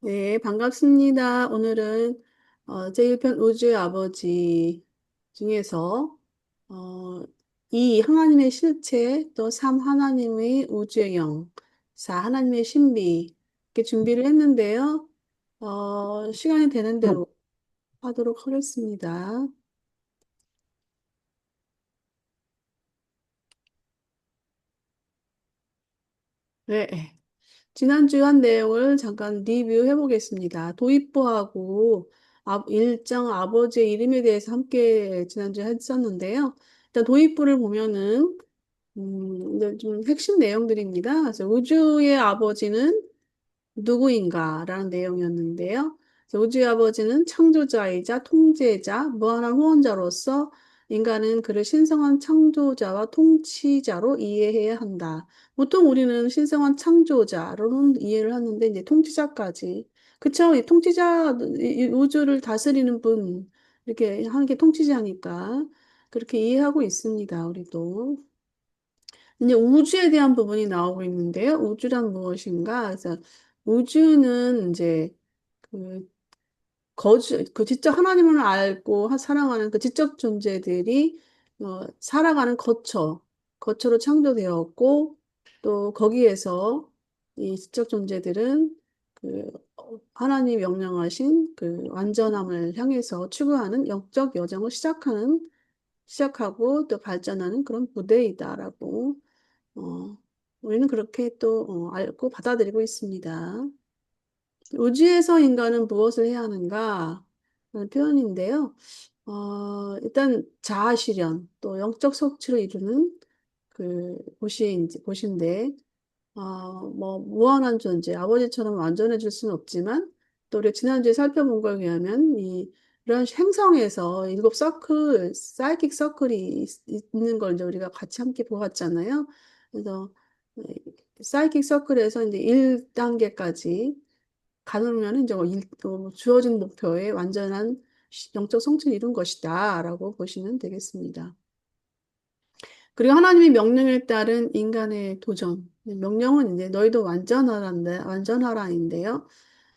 네, 반갑습니다. 오늘은 제1편 우주의 아버지 중에서 어, 2. 하나님의 실체, 또 3. 하나님의 우주의 영, 4. 하나님의 신비 이렇게 준비를 했는데요. 시간이 되는 대로 하도록 하겠습니다. 네. 지난주 한 내용을 잠깐 리뷰해 보겠습니다. 도입부하고 일정 아버지의 이름에 대해서 함께 지난주에 했었는데요. 일단 도입부를 보면은 이제 좀 핵심 내용들입니다. 그래서 우주의 아버지는 누구인가라는 내용이었는데요. 그래서 우주의 아버지는 창조자이자 통제자, 무한한 후원자로서 인간은 그를 신성한 창조자와 통치자로 이해해야 한다. 보통 우리는 신성한 창조자로는 이해를 하는데 이제 통치자까지. 그쵸? 이 통치자, 이 우주를 다스리는 분 이렇게 하는 게 통치자니까 그렇게 이해하고 있습니다. 우리도. 이제 우주에 대한 부분이 나오고 있는데요. 우주란 무엇인가? 그래서 우주는 이제 그 그 지적 하나님을 알고 사랑하는 그 지적 존재들이 살아가는 거처로 창조되었고 또 거기에서 이 지적 존재들은 그 하나님 명령하신 그 완전함을 향해서 추구하는 영적 여정을 시작하고 또 발전하는 그런 부대이다라고 어, 우리는 그렇게 또 알고 받아들이고 있습니다. 우주에서 인간은 무엇을 해야 하는가? 라는 표현인데요. 일단 자아 실현, 또 영적 성취를 이루는 그 곳인데, 뭐, 무한한 존재, 아버지처럼 완전해질 수는 없지만, 또 우리 지난주에 살펴본 거에 의하면, 이런 행성에서 일곱 사이킥 서클이 있는 걸 이제 우리가 같이 함께 보았잖아요. 그래서, 사이킥 서클에서 이제 1단계까지 가능하면 이제 주어진 목표에 완전한 영적 성취를 이룬 것이다. 라고 보시면 되겠습니다. 그리고 하나님의 명령에 따른 인간의 도전. 명령은 이제 너희도 완전하라인데요.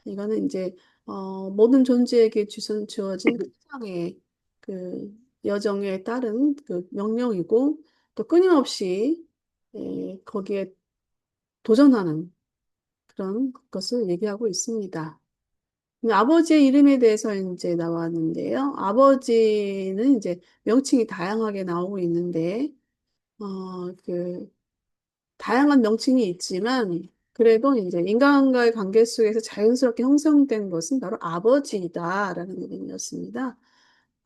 이거는 이제, 모든 존재에게 주어진 그 세상의 그 여정에 따른 그 명령이고, 또 끊임없이 거기에 도전하는 그런 것을 얘기하고 있습니다. 아버지의 이름에 대해서 이제 나왔는데요. 아버지는 이제 명칭이 다양하게 나오고 있는데, 그, 다양한 명칭이 있지만, 그래도 이제 인간과의 관계 속에서 자연스럽게 형성된 것은 바로 아버지이다라는 의미였습니다.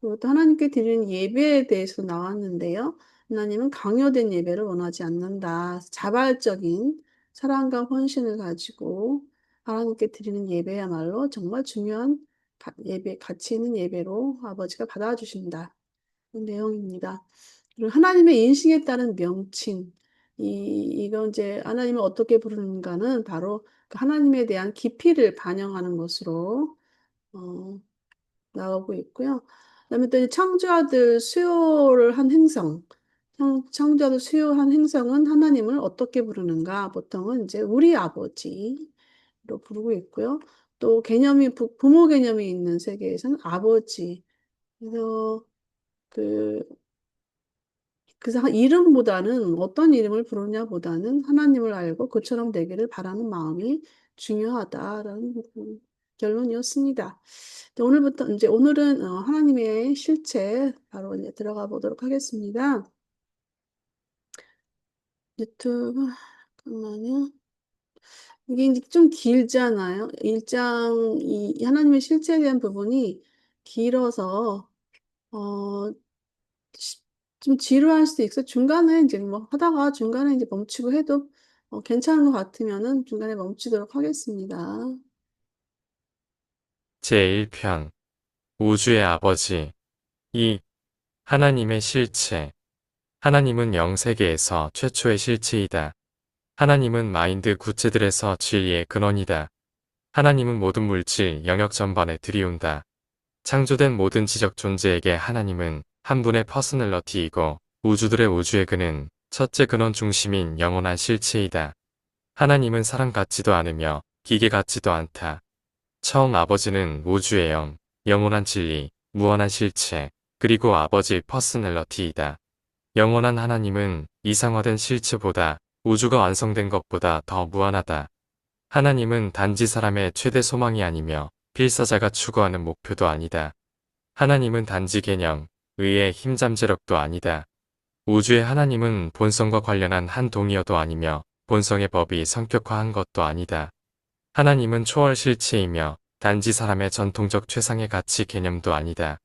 그리고 또 하나님께 드리는 예배에 대해서 나왔는데요. 하나님은 강요된 예배를 원하지 않는다. 자발적인 사랑과 헌신을 가지고 하나님께 드리는 예배야말로 정말 중요한 가치 있는 예배로 아버지가 받아주신다. 그 내용입니다. 그리고 하나님의 인식에 따른 명칭. 이건 이제 하나님을 어떻게 부르는가는 바로 그 하나님에 대한 깊이를 반영하는 것으로, 어, 나오고 있고요. 그다음에 또 이제 창조하들 수요를 한 행성, 창조하들 수요한 행성은 하나님을 어떻게 부르는가? 보통은 이제 우리 아버지로 부르고 있고요. 또 부모 개념이 있는 세계에서는 아버지. 그래서 그, 그래서 이름보다는 어떤 이름을 부르냐보다는 하나님을 알고 그처럼 되기를 바라는 마음이 중요하다라는 결론이었습니다. 오늘은 하나님의 실체 바로 이제 들어가 보도록 하겠습니다. 유튜브 잠깐만요. 이게 이제 좀 길잖아요. 이 하나님의 실체에 대한 부분이 길어서 어, 시- 좀 지루할 수도 있어. 중간에 이제 뭐 하다가 중간에 이제 멈추고 해도 괜찮은 것 같으면은 중간에 멈추도록 하겠습니다. 제1편 우주의 아버지 2. 하나님의 실체 하나님은 영세계에서 최초의 실체이다. 하나님은 마인드 구체들에서 진리의 근원이다. 하나님은 모든 물질, 영역 전반에 들이운다. 창조된 모든 지적 존재에게 하나님은 한 분의 퍼스널러티이고 우주들의 우주의 근은 첫째 근원 중심인 영원한 실체이다. 하나님은 사람 같지도 않으며 기계 같지도 않다. 처음 아버지는 우주의 영, 영원한 진리, 무한한 실체, 그리고 아버지 퍼스널러티이다. 영원한 하나님은 이상화된 실체보다 우주가 완성된 것보다 더 무한하다. 하나님은 단지 사람의 최대 소망이 아니며 필사자가 추구하는 목표도 아니다. 하나님은 단지 개념, 의의 힘잠재력도 아니다. 우주의 하나님은 본성과 관련한 한 동의어도 아니며 본성의 법이 성격화한 것도 아니다. 하나님은 초월 실체이며 단지 사람의 전통적 최상의 가치 개념도 아니다.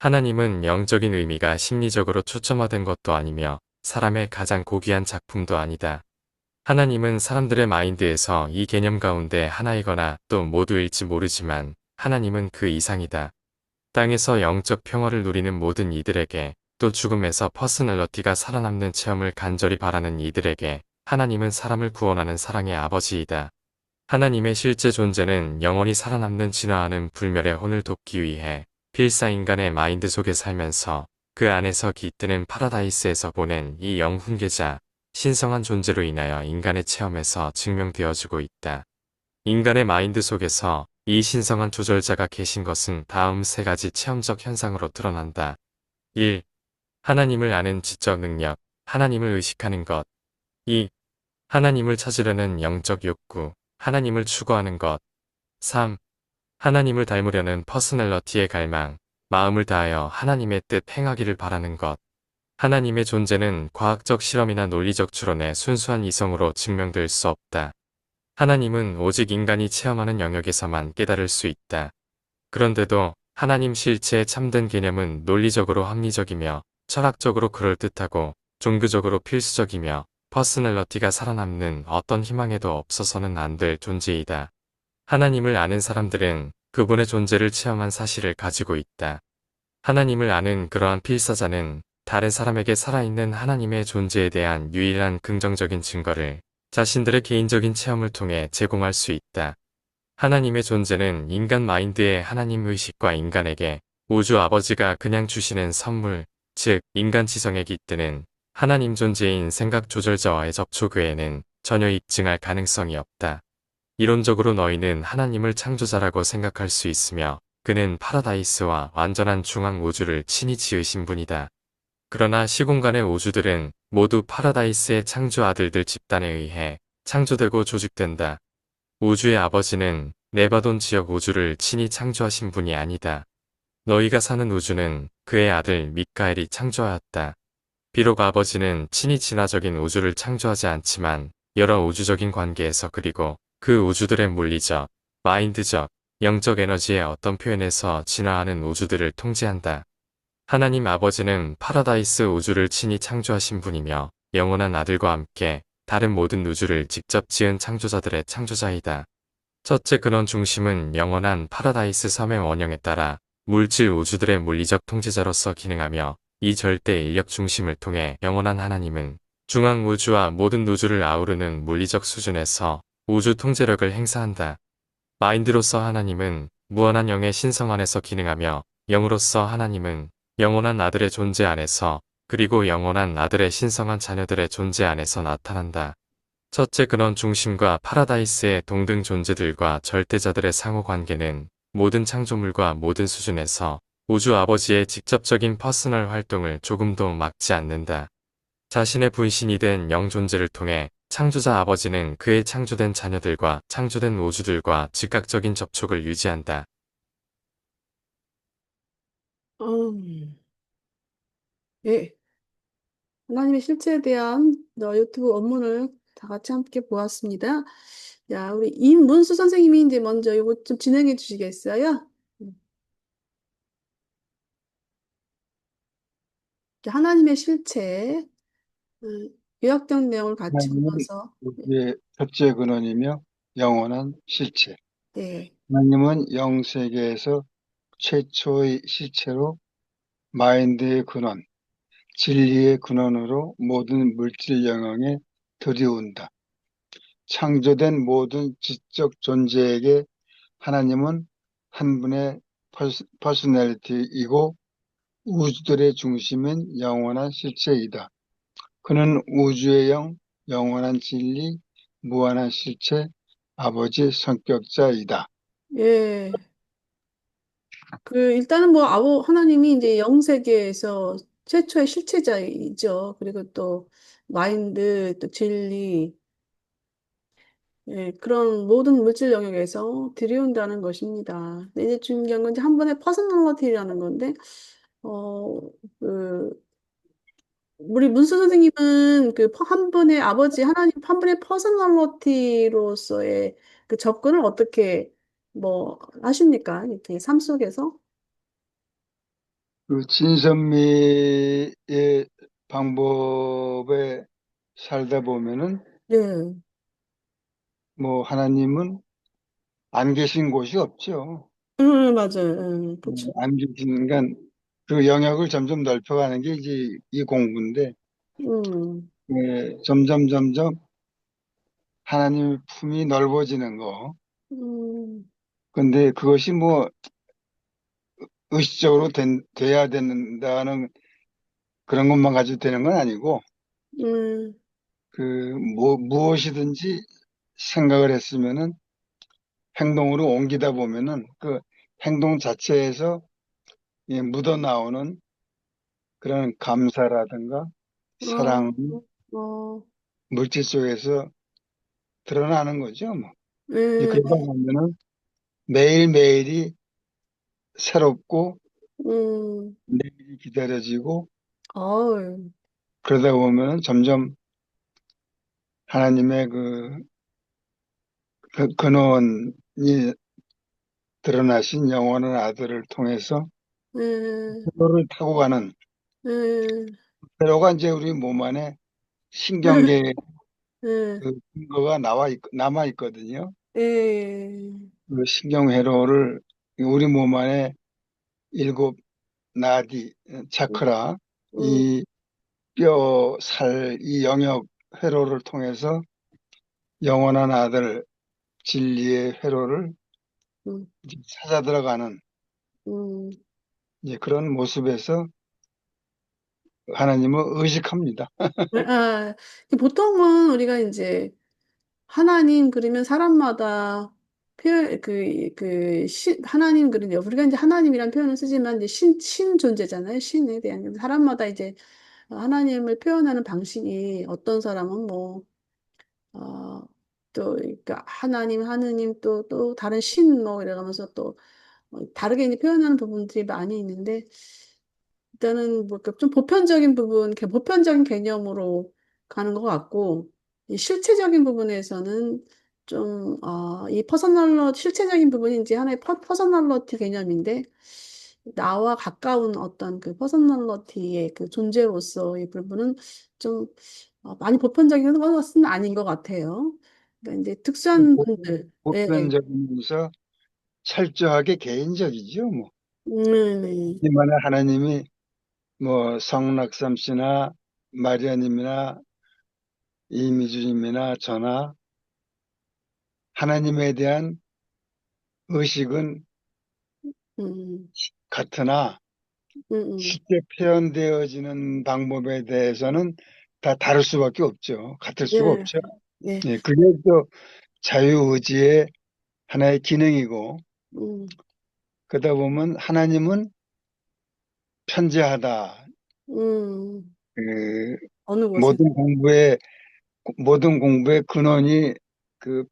하나님은 영적인 의미가 심리적으로 초점화된 것도 아니며 사람의 가장 고귀한 작품도 아니다. 하나님은 사람들의 마인드에서 이 개념 가운데 하나이거나 또 모두일지 모르지만 하나님은 그 이상이다. 땅에서 영적 평화를 누리는 모든 이들에게 또 죽음에서 퍼스널러티가 살아남는 체험을 간절히 바라는 이들에게 하나님은 사람을 구원하는 사랑의 아버지이다. 하나님의 실제 존재는 영원히 살아남는 진화하는 불멸의 혼을 돕기 위해 필사 인간의 마인드 속에 살면서 그 안에서 깃드는 파라다이스에서 보낸 이 영훈계자, 신성한 존재로 인하여 인간의 체험에서 증명되어지고 있다. 인간의 마인드 속에서 이 신성한 조절자가 계신 것은 다음 세 가지 체험적 현상으로 드러난다. 1. 하나님을 아는 지적 능력, 하나님을 의식하는 것. 2. 하나님을 찾으려는 영적 욕구, 하나님을 추구하는 것. 3. 하나님을 닮으려는 퍼스널러티의 갈망, 마음을 다하여 하나님의 뜻 행하기를 바라는 것. 하나님의 존재는 과학적 실험이나 논리적 추론의 순수한 이성으로 증명될 수 없다. 하나님은 오직 인간이 체험하는 영역에서만 깨달을 수 있다. 그런데도 하나님 실체의 참된 개념은 논리적으로 합리적이며 철학적으로 그럴듯하고 종교적으로 필수적이며 퍼스널러티가 살아남는 어떤 희망에도 없어서는 안 될 존재이다. 하나님을 아는 사람들은 그분의 존재를 체험한 사실을 가지고 있다. 하나님을 아는 그러한 필사자는 다른 사람에게 살아있는 하나님의 존재에 대한 유일한 긍정적인 증거를 자신들의 개인적인 체험을 통해 제공할 수 있다. 하나님의 존재는 인간 마인드의 하나님 의식과 인간에게 우주 아버지가 그냥 주시는 선물, 즉 인간 지성에 깃드는 하나님 존재인 생각 조절자와의 접촉 외에는 전혀 입증할 가능성이 없다. 이론적으로 너희는 하나님을 창조자라고 생각할 수 있으며 그는 파라다이스와 완전한 중앙 우주를 친히 지으신 분이다. 그러나 시공간의 우주들은 모두 파라다이스의 창조 아들들 집단에 의해 창조되고 조직된다. 우주의 아버지는 네바돈 지역 우주를 친히 창조하신 분이 아니다. 너희가 사는 우주는 그의 아들 미카엘이 창조하였다. 비록 아버지는 친히 진화적인 우주를 창조하지 않지만 여러 우주적인 관계에서 그리고 그 우주들의 물리적, 마인드적, 영적 에너지의 어떤 표현에서 진화하는 우주들을 통제한다. 하나님 아버지는 파라다이스 우주를 친히 창조하신 분이며 영원한 아들과 함께 다른 모든 우주를 직접 지은 창조자들의 창조자이다. 첫째 근원 중심은 영원한 파라다이스 섬의 원형에 따라 물질 우주들의 물리적 통제자로서 기능하며 이 절대 인력 중심을 통해 영원한 하나님은 중앙 우주와 모든 우주를 아우르는 물리적 수준에서 우주 통제력을 행사한다. 마인드로서 하나님은 무한한 영의 신성 안에서 기능하며 영으로서 하나님은 영원한 아들의 존재 안에서 그리고 영원한 아들의 신성한 자녀들의 존재 안에서 나타난다. 첫째 근원 중심과 파라다이스의 동등 존재들과 절대자들의 상호관계는 모든 창조물과 모든 수준에서 우주 아버지의 직접적인 퍼스널 활동을 조금도 막지 않는다. 자신의 분신이 된 영 존재를 통해 창조자 아버지는 그의 창조된 자녀들과 창조된 우주들과 즉각적인 접촉을 유지한다. 음, 예. 하나님의 실체에 대한 유튜브 원문을 다 같이 함께 보았습니다. 야, 우리 임문수 선생님이 이제 먼저 이거 좀 진행해 주시겠어요? 하나님의 실체, 요약된 내용을 같이 하나님은 보면서, 우주의 첫째 근원이며 영원한 실체. 네. 하나님은 영세계에서 최초의 실체로 마인드의 근원, 진리의 근원으로 모든 물질 영역에 들이온다. 창조된 모든 지적 존재에게 하나님은 한 분의 퍼스널리티이고 우주들의 중심인 영원한 실체이다. 그는 우주의 영, 영원한 진리, 무한한 실체, 아버지 성격자이다. 예. 그 일단은 뭐 하나님이 이제 영세계에서 최초의 실체자이죠. 그리고 또 마인드, 또 진리, 예, 그런 모든 물질 영역에서 들이운다는 것입니다. 근데 이제 중요한 건 이제 한 번의 퍼스널리티라는 건데, 어, 그 우리 문수 선생님은 그 한 분의 아버지 하나님 한 분의 퍼스널리티로서의 그 접근을 어떻게 뭐 하십니까? 이렇게 삶 속에서? 그 진선미의 방법에 살다 보면은 네. 뭐 하나님은 안 계신 곳이 없죠. 맞아요. 그렇죠. 안 계신, 그러니까 그 영역을 점점 넓혀가는 게 이제 이 공부인데, 음, 점점 하나님의 품이 넓어지는 거. 음, 근데 그것이 뭐 의식적으로 돼야 된다는 그런 것만 가지고 되는 건 아니고, 음, 그 무엇이든지 생각을 했으면은 행동으로 옮기다 보면은 그 행동 자체에서 묻어나오는 그런 감사라든가 어, 사랑, 어, 물질 속에서 드러나는 거죠. 뭐. 이제 음, 그러다 보면은 매일매일이 새롭고 음, 내일이 기다려지고 어우, 그러다 보면은 점점 하나님의 그 근원이 드러나신 영원한 아들을 통해서 음, 회로를 타고 가는 음, 회로가 이제 우리 몸 안에 신경계의 음, 그 근거가 남아 있거든요. 예, 그 신경회로를 우리 몸 안에 일곱 나디, 차크라, 음, 이 뼈, 살, 이 영역 회로를 통해서 영원한 아들 진리의 회로를 음, 이제 찾아 들어가는 음. 이제 그런 모습에서 하나님을 의식합니다. 아, 보통은 우리가 이제 하나님 그리면 사람마다 하나님 그리면 우리가 이제 하나님이란 표현을 쓰지만 이제 신 존재잖아요. 신에 대한. 사람마다 이제 하나님을 표현하는 방식이 어떤 사람은 뭐, 어, 또, 그러니까 하느님 또 다른 신 뭐 이래가면서 또 다르게 이제 표현하는 부분들이 많이 있는데 일단은 뭐좀 보편적인 부분, 보편적인 개념으로 가는 것 같고, 이 실체적인 부분에서는 좀, 실체적인 부분이 이제 하나의 퍼서널러티 개념인데, 나와 가까운 어떤 그 퍼서널러티의 그 존재로서의 부분은 좀 많이 보편적인 것은 아닌 것 같아요. 그러니까 이제 특수한 분들, 예, 보편적이면서 철저하게 개인적이죠. 뭐. 네, 이만에 하나님이 뭐 성락삼 씨나 마리아님이나 이미주님이나 저나 하나님에 대한 의식은 음, 같으나 음, 쉽게 표현되어지는 방법에 대해서는 다 다를 수밖에 없죠. 같을 수가 네, 없죠. 네, 예, 그게 또 자유의지의 하나의 기능이고, 음. 그러다 보면 하나님은 편재하다. 음, 그 어느 곳에, 모든 공부의 근원이 그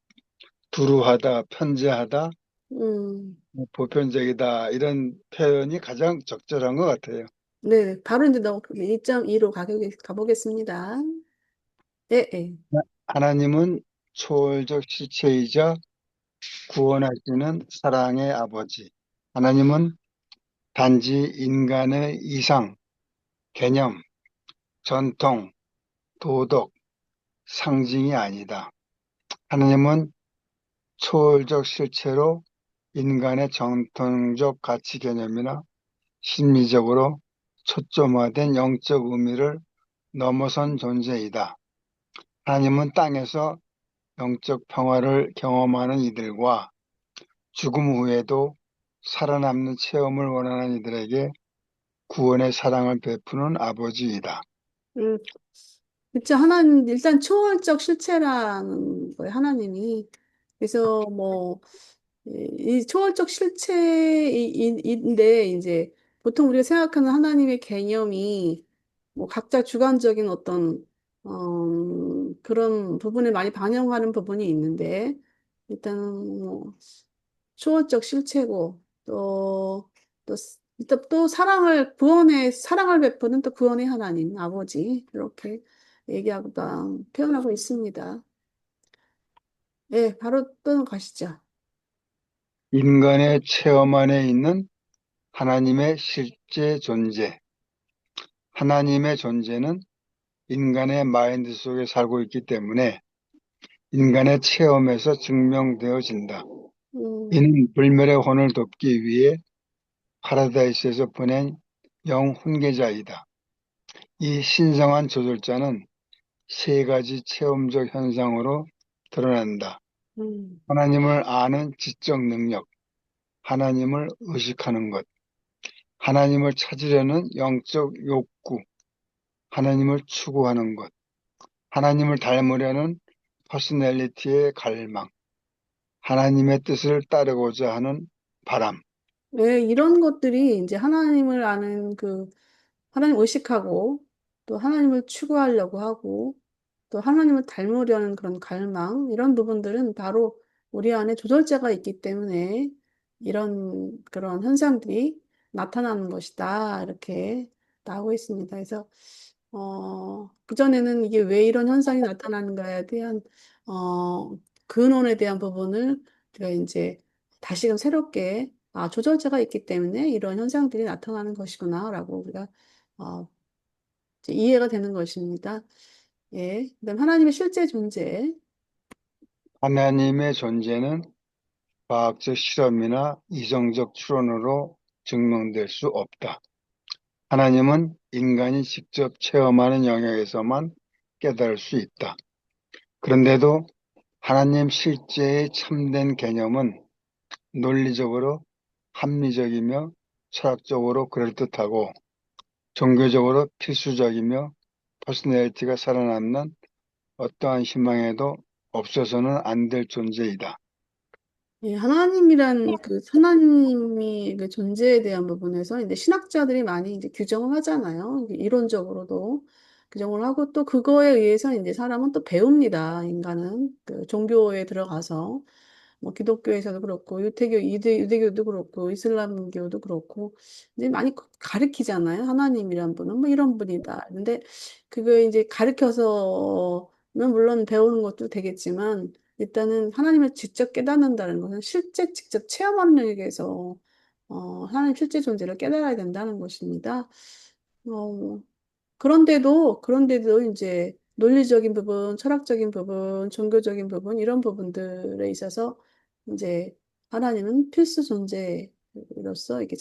두루하다, 편재하다, 음, 뭐 보편적이다 이런 표현이 가장 적절한 것 같아요. 네, 바로 이제 1.2로 가보겠습니다. 네, 네. 하나님은 초월적 실체이자 구원하시는 사랑의 아버지. 하나님은 단지 인간의 이상, 개념, 전통, 도덕, 상징이 아니다. 하나님은 초월적 실체로 인간의 정통적 가치 개념이나 심리적으로 초점화된 영적 의미를 넘어선 존재이다. 하나님은 땅에서 영적 평화를 경험하는 이들과 죽음 후에도 살아남는 체험을 원하는 이들에게 구원의 사랑을 베푸는 아버지이다. 음, 진짜 하나님, 일단 초월적 실체라는 거예요, 하나님이. 그래서 뭐, 이 초월적 실체인데 이제 보통 우리가 생각하는 하나님의 개념이 뭐 각자 주관적인 어떤 그런 부분을 많이 반영하는 부분이 있는데 일단은 뭐 초월적 실체고 일단 또 구원의 사랑을 베푸는 또 구원의 하나님 아버지 이렇게 얘기하고 표현하고 있습니다. 예, 바로 또 가시죠. 인간의 체험 안에 있는 하나님의 실제 존재. 하나님의 존재는 인간의 마인드 속에 살고 있기 때문에 인간의 체험에서 증명되어진다. 음, 이는 불멸의 혼을 돕기 위해 파라다이스에서 보낸 영훈계자이다. 이 신성한 조절자는 세 가지 체험적 현상으로 드러난다. 음. 하나님을 아는 지적 능력, 하나님을 의식하는 것, 하나님을 찾으려는 영적 욕구, 하나님을 추구하는 것, 하나님을 닮으려는 퍼스널리티의 갈망, 하나님의 뜻을 따르고자 하는 바람. 왜 이런 것들이 이제 하나님을 아는 하나님 의식하고 또 하나님을 추구하려고 하고 또 하나님을 닮으려는 그런 갈망 이런 부분들은 바로 우리 안에 조절자가 있기 때문에 이런 그런 현상들이 나타나는 것이다 이렇게 나오고 있습니다. 그래서 그전에는 이게 왜 이런 현상이 나타나는가에 대한 근원에 대한 부분을 우리가 이제 다시금 새롭게 조절자가 있기 때문에 이런 현상들이 나타나는 것이구나라고 우리가 어, 이제 이해가 되는 것입니다. 예. 그다음 하나님의 실제 존재. 하나님의 존재는 과학적 실험이나 이성적 추론으로 증명될 수 없다. 하나님은 인간이 직접 체험하는 영역에서만 깨달을 수 있다. 그런데도 하나님 실제의 참된 개념은 논리적으로 합리적이며 철학적으로 그럴듯하고 종교적으로 필수적이며 퍼스널리티가 살아남는 어떠한 희망에도 없어서는 안 될 존재이다. 예, 하나님이란 하나님이 그 존재에 대한 부분에서 이제 신학자들이 많이 이제 규정을 하잖아요. 이론적으로도 규정을 하고 또 그거에 의해서 이제 사람은 또 배웁니다. 인간은 그 종교에 들어가서 뭐 기독교에서도 그렇고 유대교도 그렇고 이슬람교도 그렇고 이제 많이 가르치잖아요. 하나님이란 분은 뭐 이런 분이다. 근데 그거 이제 가르쳐서는 물론 배우는 것도 되겠지만 일단은 하나님을 직접 깨닫는다는 것은 실제 직접 체험하는 영역에서 하나님 실제 존재를 깨달아야 된다는 것입니다. 어, 그런데도 이제 논리적인 부분, 철학적인 부분, 종교적인 부분, 이런 부분들에 있어서 이제 하나님은 필수 존재로서 이렇게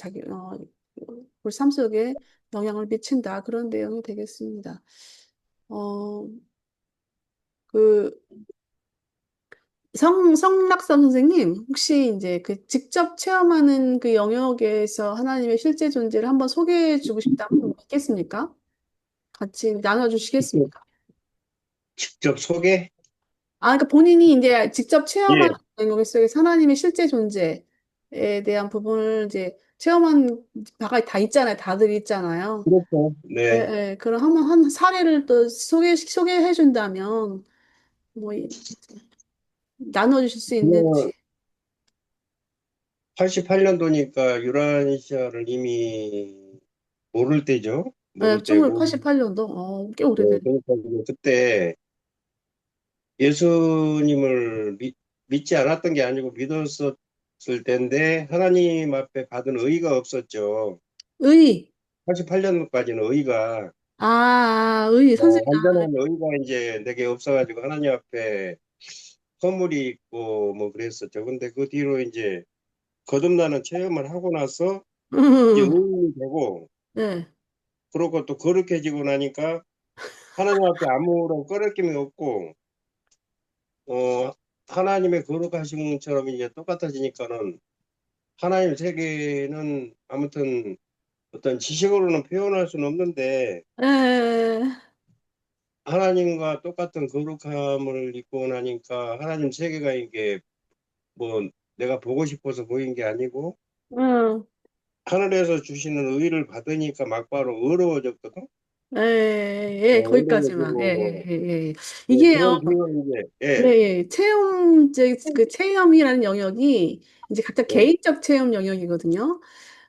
우리 삶 속에 영향을 미친다. 그런 내용이 되겠습니다. 어, 그, 성락선 선생님, 혹시 이제 그 직접 체험하는 그 영역에서 하나님의 실제 존재를 한번 소개해 주고 싶다면 있겠습니까? 같이 직접, 나눠주시겠습니까? 직접 소개? 그러니까 본인이 이제 직접 체험한 예, 영역 속에서 하나님의 실제 존재에 대한 부분을 이제 체험한 바가 다 있잖아요. 다들 있잖아요. 그렇죠. 예, 네. 예. 그럼 한번 한 사례를 또 소개해 준다면, 뭐, 나눠주실 수 있는지. 88년도니까 유라시아를 이미 모를 때죠. 예, 모를 때고. 1988년도, 꽤 네, 오래된. 그러니까 그때 예수님을 믿지 않았던 게 아니고 믿었었을 때인데 하나님 앞에 받은 의의가 없었죠. 의, 88년도까지는 의의가 선생님. 완전한 의의가 이제 내게 없어가지고 하나님 앞에 선물이 있고 뭐 그랬었죠. 근데 그 뒤로 이제 거듭나는 체험을 하고 나서 이제 의인이 되고 네. 그러고 또 거룩해지고 나니까 하나님 앞에 아무런 꺼리낌이 없고 어 하나님의 거룩하심처럼 이제 똑같아지니까는 하나님 세계는 아무튼 어떤 지식으로는 표현할 수는 없는데 예, 하나님과 똑같은 거룩함을 입고 나니까 하나님 세계가 이게 뭐 내가 보고 싶어서 보인 게 아니고 응. 하늘에서 주시는 의를 받으니까 막바로 의로워졌거든. 예, 예, 거기까지만. 예, 예, 의로워지고 예, 예. 예, 이게요, 그런 경우 이제 예, 예. 그 체험이라는 영역이 이제 각자 예, 개인적 체험 영역이거든요.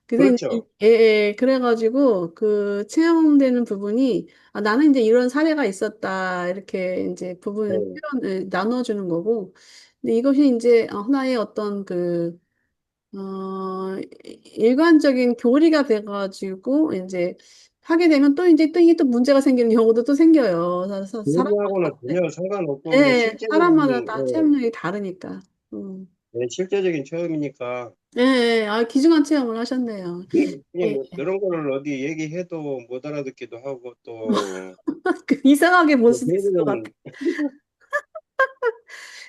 그래서 그렇죠. 예, 예, 그래가지고 그 체험되는 부분이 아, 나는 이제 이런 사례가 있었다. 이렇게 이제 부분 예, 표현을 나눠주는 거고. 근데 이것이 이제 하나의 어떤 일관적인 교리가 돼가지고 이제 하게 되면 또 이제 또 이게 또 문제가 생기는 경우도 또 생겨요. 그래서 교리하고는 사람마다, 전혀 상관없고 그냥 예, 사람마다 실제적인 다 체험력이 다르니까. 음. 실제적인 체험이니까 예, 예. 아, 귀중한 체험을 하셨네요. 그냥 예. 뭐 이런 거를 어디 얘기해도 못 알아듣기도 하고 또 이상하게 볼 수도 있을 것 같아.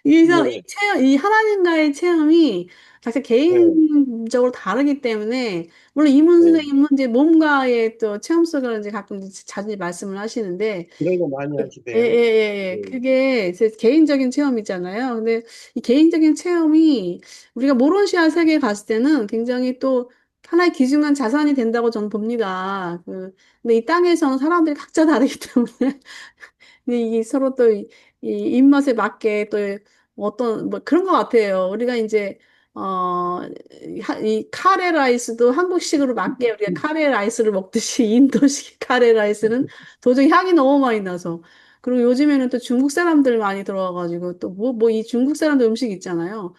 걔들은 예, 이 하나님과의 체험이 각자 예, 개인적으로 다르기 때문에, 물론 이문 예, 선생님은 이제 몸과의 또 체험 속을 이제 가끔 이제 자주 말씀을 하시는데, 그런 거 많이 예, 예, 하시대요. 예, 예. 예, 그게 제 개인적인 체험이잖아요. 근데 이 개인적인 체험이 우리가 모론시아 세계에 갔을 때는 굉장히 또 하나의 귀중한 자산이 된다고 저는 봅니다. 근데 이 땅에서는 사람들이 각자 다르기 때문에 근데 이게 서로 또 이 입맛에 맞게 또 어떤 뭐 그런 것 같아요. 우리가 이제 이 카레 라이스도 한국식으로 맞게 우리가 카레 라이스를 먹듯이 인도식 카레 라이스는 도저히 향이 너무 많이 나서 그리고 요즘에는 또 중국 사람들 많이 들어와가지고 또 뭐 이 중국 사람들 음식 있잖아요.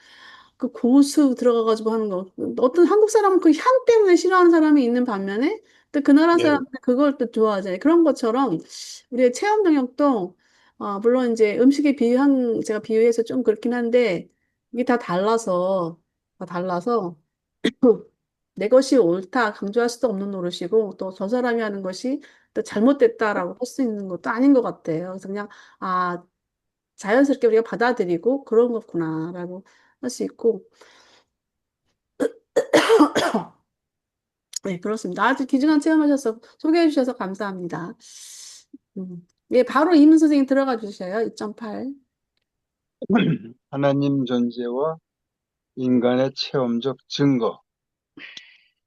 그 고수 들어가가지고 하는 거. 어떤 한국 사람은 그 향 때문에 싫어하는 사람이 있는 반면에 또 그 나라 예, 사람들 그걸 또 좋아하잖아요. 그런 것처럼 우리의 체험 영역도 물론 이제 음식에 비유한 제가 비유해서 좀 그렇긴 한데 이게 다 달라서 내 것이 옳다 강조할 수도 없는 노릇이고 또 저 사람이 하는 것이 또 잘못됐다라고 할 수 있는 것도 아닌 것 같아요. 그래서 그냥 아 자연스럽게 우리가 받아들이고 그런 거구나라고 할 수 있고 네, 그렇습니다. 아주 귀중한 체험하셔서 소개해 주셔서 감사합니다. 예, 바로 이문 선생님 들어가 주셔요. 2.8. 하나님 존재와 인간의 체험적 증거.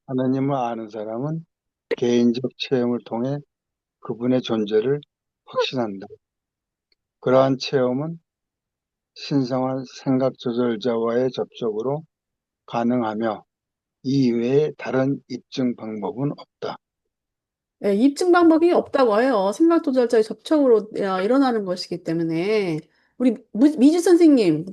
하나님을 아는 사람은 개인적 체험을 통해 그분의 존재를 확신한다. 그러한 체험은 신성한 생각 조절자와의 접촉으로 가능하며 이외에 다른 입증 방법은 없다. 예, 입증 방법이 없다고 해요. 생각 조절자의 접촉으로 일어나는 것이기 때문에 우리 미주 선생님은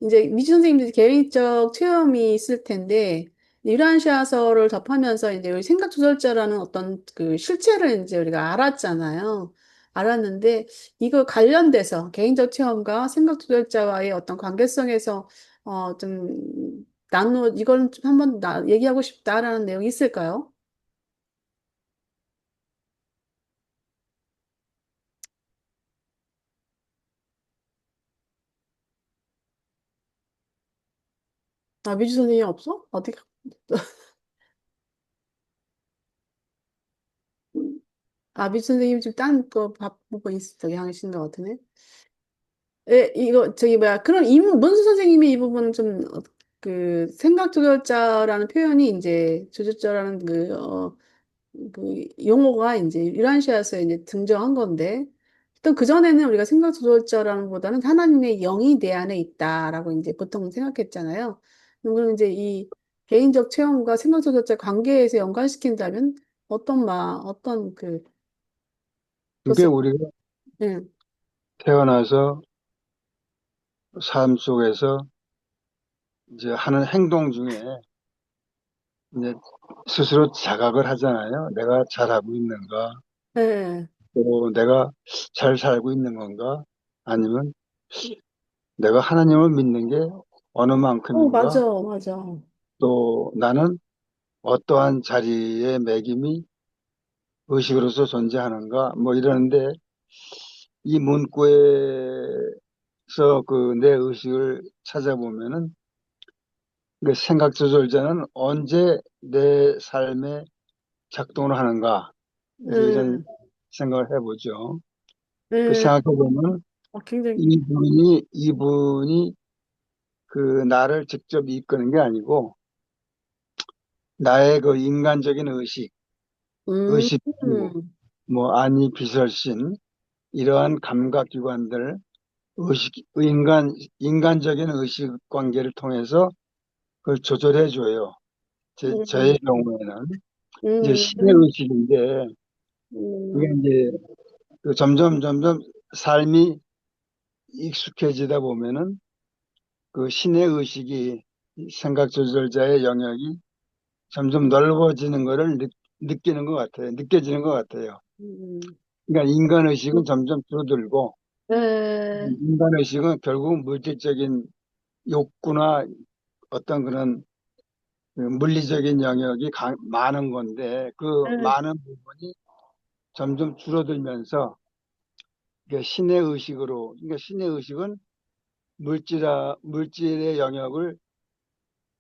이제 미주 선생님도 개인적 체험이 있을 텐데 유란시아서를 접하면서 이제 우리 생각 조절자라는 어떤 그 실체를 이제 우리가 알았잖아요. 알았는데 이거 관련돼서 개인적 체험과 생각 조절자와의 어떤 관계성에서 좀 이걸 좀 한번 얘기하고 싶다라는 내용이 있을까요? 아, 미주 선생님 없어? 어디? 아, 미주 선생님 지금 딴 거 바쁘고 저기 하시는 것 같으네. 예, 이거 저기 뭐야? 그럼 문수 선생님이 이 부분 좀 그 생각 조절자라는 표현이 이제 조절자라는 그 용어가 이제 유란시아에서 이제 등장한 건데 또 그전에는 우리가 생각 조절자라는 보다는 하나님의 영이 내 안에 있다라고 이제 보통 생각했잖아요. 그럼 이제 이 개인적 체험과 생각 조절자 관계에서 연관시킨다면 어떤 그게 것을 우리가 예, 태어나서 삶 속에서 이제 하는 행동 중에 이제 스스로 자각을 하잖아요. 내가 잘하고 있는가, 예. 또 내가 잘 살고 있는 건가, 아니면 내가 하나님을 믿는 게 어느 맞아, 만큼인가, 맞아. 또 나는 어떠한 자리의 매김이 의식으로서 존재하는가, 뭐 이러는데 이 문구에서 그 내 의식을 찾아보면은 그 생각 조절자는 언제 내 삶에 작동을 하는가, 이제 이런 예, 생각을 해보죠. 그 예. 생각해보면 굉장히 이분이 그 나를 직접 이끄는 게 아니고 나의 그 인간적인 음, 의식, 뭐 아니 비설신 이러한 감각기관들, 인간적인 의식 관계를 통해서 그걸 조절해 줘요. 저의 음, 경우에는 이제 음, 신의 의식인데 이게 음, 이제 그 점점 삶이 익숙해지다 보면은 그 신의 의식이 생각 조절자의 영역이 점점 넓어지는 것을 느끼는 것 같아요. 느껴지는 것 같아요. 음, 그러니까 인간 의식은 점점 줄어들고 네, 인간 의식은 결국 물질적인 욕구나 어떤 그런 그 물리적인 영역이 많은 건데 그 네, 많은 부분이 점점 줄어들면서 그러니까 신의 의식으로 그러니까 신의 의식은 물질의 영역을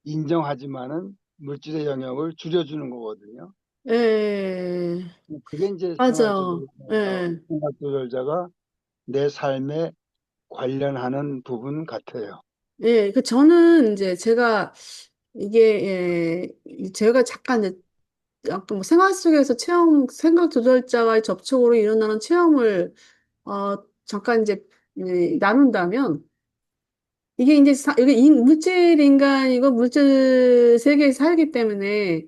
인정하지만은 물질의 영역을 줄여주는 거거든요. 네, 그게 이제 맞아. 네. 생각 조절자가 내 삶에 관련하는 부분 같아요. 예, 그 저는 이제 제가 이게 제가 잠깐 이제 약간 뭐 생활 속에서 생각 조절자와의 접촉으로 일어나는 체험을 잠깐 이제 나눈다면 이게 이제 이게 물질 인간이고 물질 세계에 살기 때문에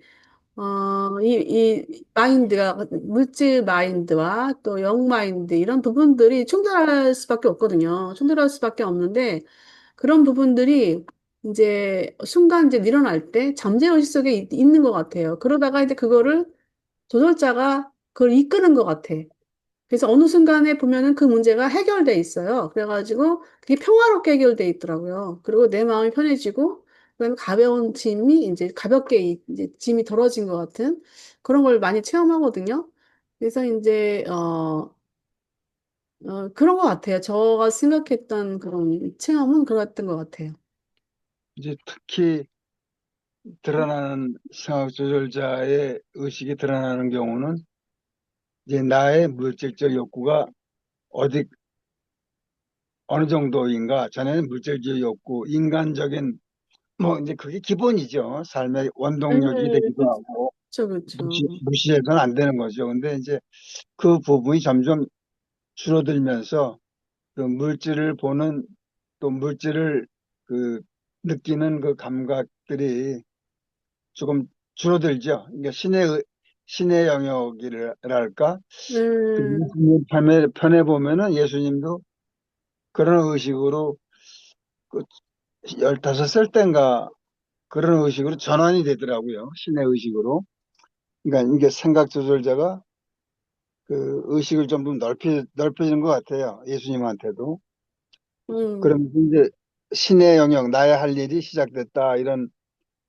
이 마인드가 물질 마인드와 또 영 마인드 이런 부분들이 충돌할 수밖에 없거든요. 충돌할 수밖에 없는데 그런 부분들이 이제 순간 이제 일어날 때 잠재의식 속에 있는 것 같아요. 그러다가 이제 그거를 조절자가 그걸 이끄는 것 같아. 그래서 어느 순간에 보면은 그 문제가 해결돼 있어요. 그래가지고 그게 평화롭게 해결돼 있더라고요. 그리고 내 마음이 편해지고, 그다음에 가벼운 짐이 이제 가볍게 이제 짐이 덜어진 것 같은 그런 걸 많이 체험하거든요. 그래서 이제 그런 것 같아요. 제가 생각했던 그런 체험은 그랬던 것 같아요. 이제 특히 드러나는 생각 조절자의 의식이 드러나는 경우는 이제 나의 물질적 욕구가 어디 어느 정도인가 전에는 물질적 욕구, 인간적인 뭐 이제 그게 기본이죠. 삶의 네, 원동력이 되기도 하고 그렇죠, 그렇죠. 무시해서는 안 되는 거죠. 근데 이제 그 부분이 점점 줄어들면서 그 물질을 보는 또 물질을 그 느끼는 그 감각들이 조금 줄어들죠. 그러니까 신의 영역이랄까. 그 네, 예수님 편에 보면은 예수님도 그런 의식으로 그 15살 땐가 그런 의식으로 전환이 되더라고요. 신의 의식으로. 그러니까 이게 생각 조절자가 그 의식을 좀 넓혀지는 것 같아요. 예수님한테도. 음, 그러면서 이제 신의 영역, 나의 할 일이 시작됐다. 이런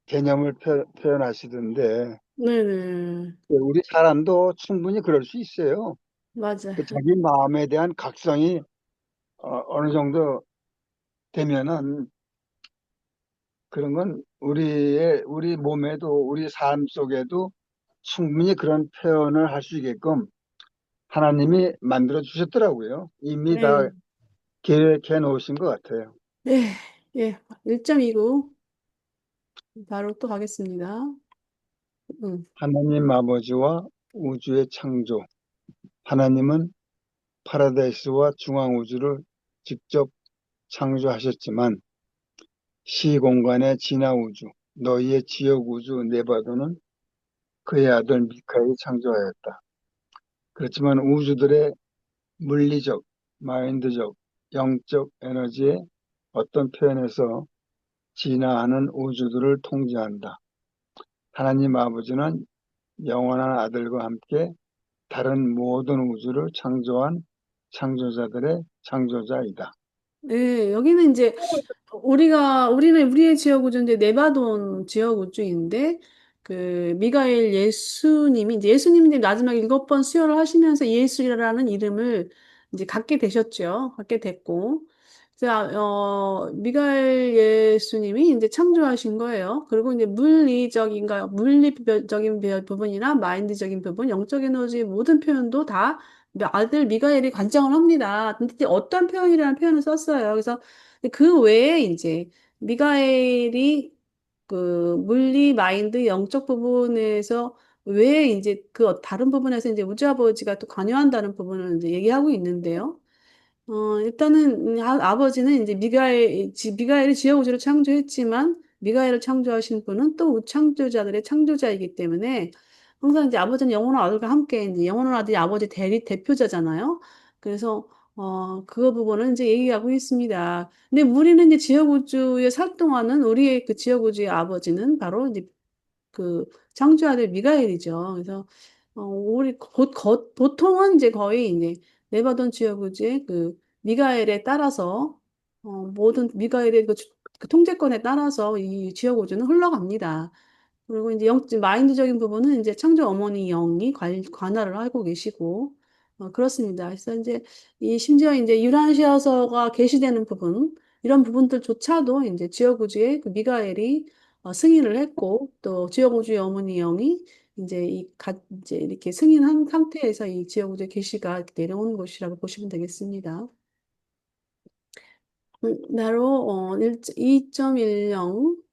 개념을 표현하시던데, 네네, 우리 사람도 충분히 그럴 수 있어요. 맞아. 그 자기 마음에 대한 각성이 어느 정도 되면은 그런 건 우리 몸에도, 우리 삶 속에도 충분히 그런 표현을 할 수 있게끔 하나님이 만들어 주셨더라고요. 이미 다 네, 계획해 놓으신 것 같아요. 네, 예, 1.29 바로 또 가겠습니다. 음, 하나님 아버지와 우주의 창조. 하나님은 파라다이스와 중앙 우주를 직접 창조하셨지만 시공간의 진화 우주, 너희의 지역 우주 네바도는 그의 아들 미카엘이 창조하였다. 그렇지만 우주들의 물리적, 마인드적, 영적 에너지의 어떤 표현에서 진화하는 우주들을 통제한다. 하나님 아버지는 영원한 아들과 함께 다른 모든 우주를 창조한 창조자들의 창조자이다. 네, 여기는 이제 우리는 우리의 지역 우주인데 네바돈 지역 우주인데 그 미가엘 예수님이 이제 예수님이 마지막 7번 수혈을 하시면서 예수라는 이름을 이제 갖게 되셨죠. 갖게 됐고 자, 미가엘 예수님이 이제 창조하신 거예요. 그리고 이제 물리적인 부분이나 마인드적인 부분, 영적 에너지 모든 표현도 다 아들 미가엘이 관장을 합니다. 근데 이제 어떤 표현이라는 표현을 썼어요. 그래서 그 외에 이제 미가엘이 그 물리, 마인드, 영적 부분에서 왜 이제 그 다른 부분에서 이제 우주 아버지가 또 관여한다는 부분을 이제 얘기하고 있는데요. 일단은 아버지는 이제 미가엘이 지어 우주를 창조했지만 미가엘을 창조하신 분은 또 창조자들의 창조자이기 때문에 항상 이제 아버지는 영원한 아들과 함께 이제 영원한 아들이 아버지 대표자잖아요. 그래서 그 부분은 이제 얘기하고 있습니다. 근데 우리는 이제 지역 우주에 살동하는 우리의 그 지역 우주의 아버지는 바로 이제 그 창조아들 미가엘이죠. 그래서 우리 보통은 이제 거의 이제 네바돈 지어구지의 그 미가엘에 따라서 모든 미가엘의 그 통제권에 따라서 이 지어구주는 흘러갑니다. 그리고 이제 마인드적인 부분은 이제 창조 어머니 영이 관할을 하고 계시고 그렇습니다. 그래서 이제 이 심지어 이제 유란시아서가 게시되는 부분 이런 부분들조차도 이제 지어구주의 그 미가엘이 승인을 했고 또 지어구주의 어머니 영이 이제 이렇게 승인한 상태에서 이 지어구주의 계시가 이렇게 내려오는 것이라고 보시면 되겠습니다. 나로 2.10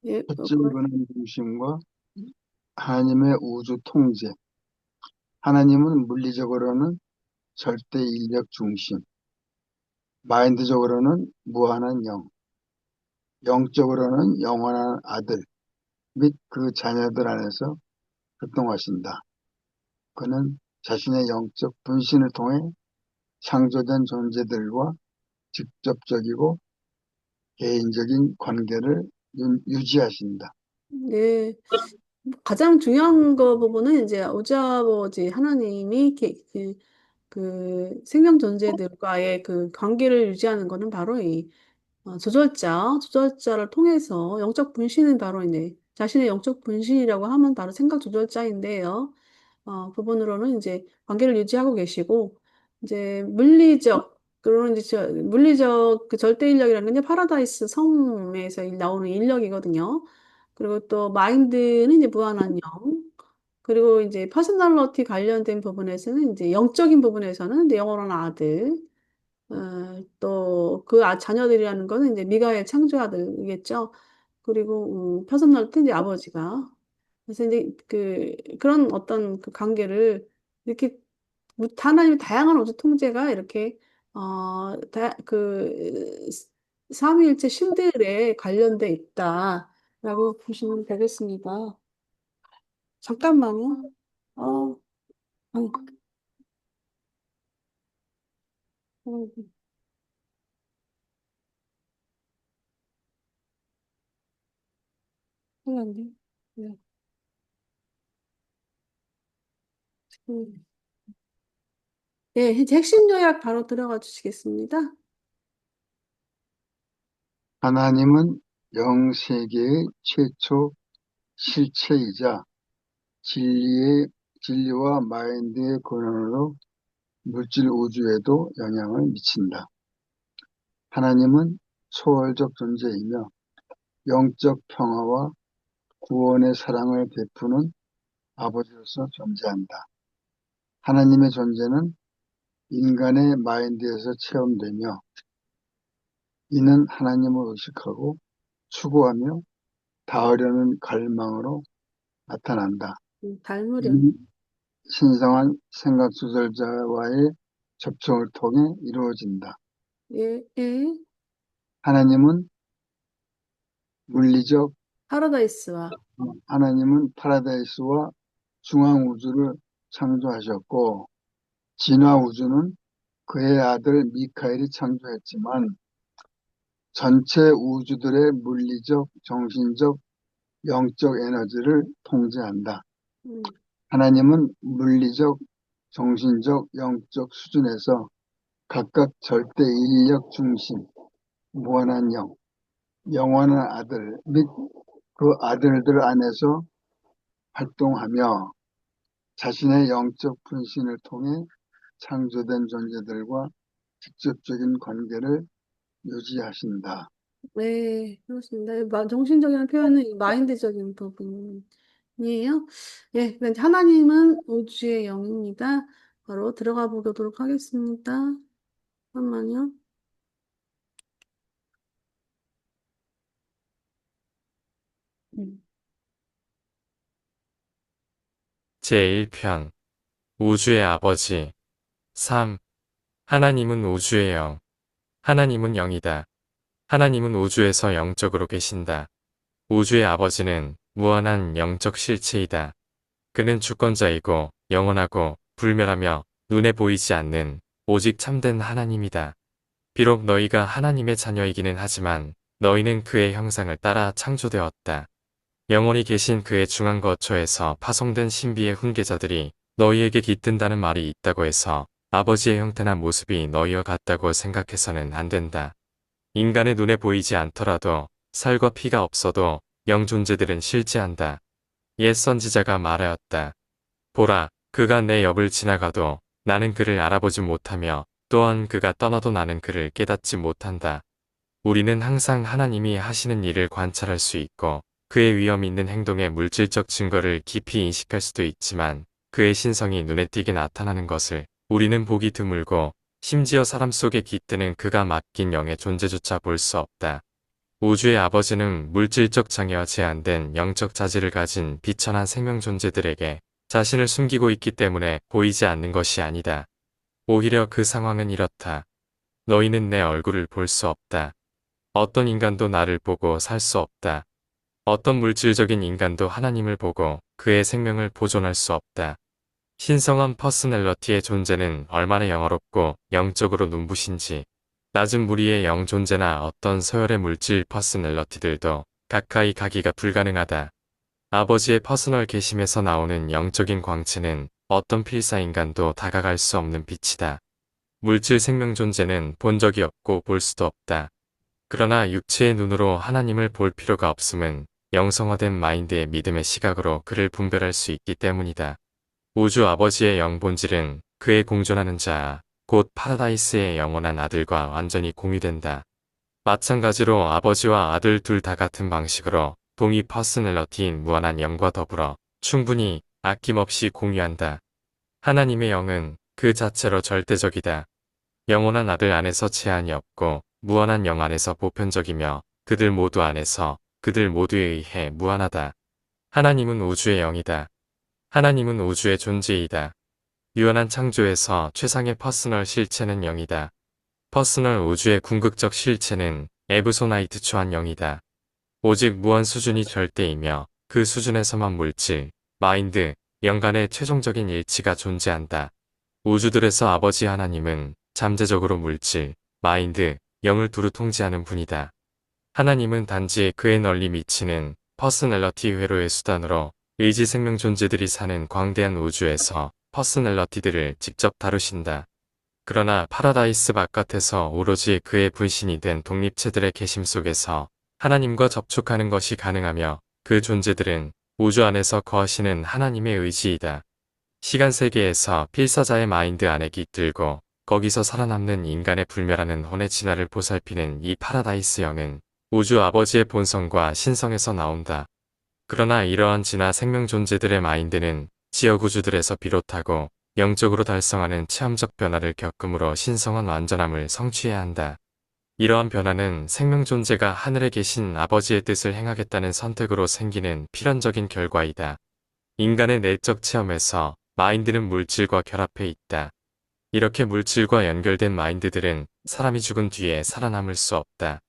예, 첫째 근원 중심과 하나님의 우주 통제. 하나님은 물리적으로는 절대 인력 중심, 마인드적으로는 무한한 영, 영적으로는 영원한 아들 및 그 자녀들 안에서 활동하신다. 그는 자신의 영적 분신을 통해 창조된 존재들과 직접적이고 개인적인 관계를 유지하신다. 예, 가장 중요한 거 부분은 이제 오자버지 하나님이 그 생명 존재들과의 그 관계를 유지하는 거는 바로 이 조절자를 통해서 영적 분신은 바로 이제 자신의 영적 분신이라고 하면 바로 생각 조절자인데요. 부분으로는 이제 관계를 유지하고 계시고 이제 그런 이제 물리적 그 절대 인력이라는 게 이제 파라다이스 섬에서 나오는 인력이거든요. 그리고 또 마인드는 이제 무한한 영. 그리고 이제 퍼스널러티 관련된 부분에서는 이제 영적인 부분에서는 이제 영원한 아들. 또 그 자녀들이라는 거는 이제 미가엘 창조 아들이겠죠. 그리고 퍼스널티 이제 아버지가. 그래서 이제 그런 어떤 그 관계를 이렇게 하나님의 다양한 우주 통제가 이렇게 그 삼위일체 신들에 관련돼 있다라고 보시면 되겠습니다. 잠깐만요. 어, 아니, 어, 큰일 났네. 네. 음. 네, 이제 핵심 요약 바로 들어가 주시겠습니다. 하나님은 영세계의 최초 실체이자 진리와 마인드의 근원으로 물질 우주에도 영향을 미친다. 하나님은 초월적 존재이며 영적 평화와 구원의 사랑을 베푸는 아버지로서 존재한다. 하나님의 존재는 인간의 마인드에서 체험되며 이는 하나님을 의식하고 추구하며 닿으려는 갈망으로 나타난다. 닮으려. 이 신성한 생각 조절자와의 접촉을 통해 이루어진다. 예, 예. 하나님은 물리적, 파라다이스와. 하나님은 파라다이스와 중앙 우주를 창조하셨고, 진화 우주는 그의 아들 미카엘이 창조했지만, 전체 우주들의 물리적, 정신적, 영적 에너지를 통제한다. 음, 하나님은 물리적, 정신적, 영적 수준에서 각각 절대 인력 중심, 무한한 영, 영원한 아들 및 그 아들들 안에서 활동하며 자신의 영적 분신을 통해 창조된 존재들과 직접적인 관계를 유지하신다. 네, 그렇습니다. 정신적인 표현은 이 마인드적인 부분이에요. 예, 그럼 하나님은 우주의 영입니다. 바로 들어가 보도록 하겠습니다. 잠깐만요. 음. 제1편 우주의 아버지 3. 하나님은 우주의 영. 하나님은 영이다. 하나님은 우주에서 영적으로 계신다. 우주의 아버지는 무한한 영적 실체이다. 그는 주권자이고 영원하고 불멸하며 눈에 보이지 않는 오직 참된 하나님이다. 비록 너희가 하나님의 자녀이기는 하지만 너희는 그의 형상을 따라 창조되었다. 영원히 계신 그의 중앙 거처에서 파송된 신비의 훈계자들이 너희에게 깃든다는 말이 있다고 해서 아버지의 형태나 모습이 너희와 같다고 생각해서는 안 된다. 인간의 눈에 보이지 않더라도 살과 피가 없어도 영 존재들은 실제한다. 옛 선지자가 말하였다. 보라, 그가 내 옆을 지나가도 나는 그를 알아보지 못하며 또한 그가 떠나도 나는 그를 깨닫지 못한다. 우리는 항상 하나님이 하시는 일을 관찰할 수 있고 그의 위험 있는 행동의 물질적 증거를 깊이 인식할 수도 있지만 그의 신성이 눈에 띄게 나타나는 것을 우리는 보기 드물고 심지어 사람 속에 깃드는 그가 맡긴 영의 존재조차 볼 수 없다. 우주의 아버지는 물질적 장애와 제한된 영적 자질을 가진 비천한 생명 존재들에게 자신을 숨기고 있기 때문에 보이지 않는 것이 아니다. 오히려 그 상황은 이렇다. 너희는 내 얼굴을 볼 수 없다. 어떤 인간도 나를 보고 살 수 없다. 어떤 물질적인 인간도 하나님을 보고 그의 생명을 보존할 수 없다. 신성한 퍼스널러티의 존재는 얼마나 영어롭고 영적으로 눈부신지 낮은 무리의 영 존재나 어떤 서열의 물질 퍼스널러티들도 가까이 가기가 불가능하다. 아버지의 퍼스널 계심에서 나오는 영적인 광채는 어떤 필사인간도 다가갈 수 없는 빛이다. 물질 생명 존재는 본 적이 없고 볼 수도 없다. 그러나 육체의 눈으로 하나님을 볼 필요가 없음은 영성화된 마인드의 믿음의 시각으로 그를 분별할 수 있기 때문이다. 우주 아버지의 영 본질은 그의 공존하는 자, 곧 파라다이스의 영원한 아들과 완전히 공유된다. 마찬가지로 아버지와 아들 둘 다 같은 방식으로 동이 퍼스널러티인 무한한 영과 더불어 충분히 아낌없이 공유한다. 하나님의 영은 그 자체로 절대적이다. 영원한 아들 안에서 제한이 없고 무한한 영 안에서 보편적이며 그들 모두 안에서 그들 모두에 의해 무한하다. 하나님은 우주의 영이다. 하나님은 우주의 존재이다. 유한한 창조에서 최상의 퍼스널 실체는 영이다. 퍼스널 우주의 궁극적 실체는 에브소나이트 초한 영이다. 오직 무한 수준이 절대이며 그 수준에서만 물질, 마인드, 영 간의 최종적인 일치가 존재한다. 우주들에서 아버지 하나님은 잠재적으로 물질, 마인드, 영을 두루 통제하는 분이다. 하나님은 단지 그의 널리 미치는 퍼스널러티 회로의 수단으로 의지 생명 존재들이 사는 광대한 우주에서 퍼스널러티들을 직접 다루신다. 그러나 파라다이스 바깥에서 오로지 그의 분신이 된 독립체들의 계심 속에서 하나님과 접촉하는 것이 가능하며 그 존재들은 우주 안에서 거하시는 하나님의 의지이다. 시간 세계에서 필사자의 마인드 안에 깃들고 거기서 살아남는 인간의 불멸하는 혼의 진화를 보살피는 이 파라다이스 영은 우주 아버지의 본성과 신성에서 나온다. 그러나 이러한 진화 생명 존재들의 마인드는 지역 우주들에서 비롯하고 영적으로 달성하는 체험적 변화를 겪음으로 신성한 완전함을 성취해야 한다. 이러한 변화는 생명 존재가 하늘에 계신 아버지의 뜻을 행하겠다는 선택으로 생기는 필연적인 결과이다. 인간의 내적 체험에서 마인드는 물질과 결합해 있다. 이렇게 물질과 연결된 마인드들은 사람이 죽은 뒤에 살아남을 수 없다.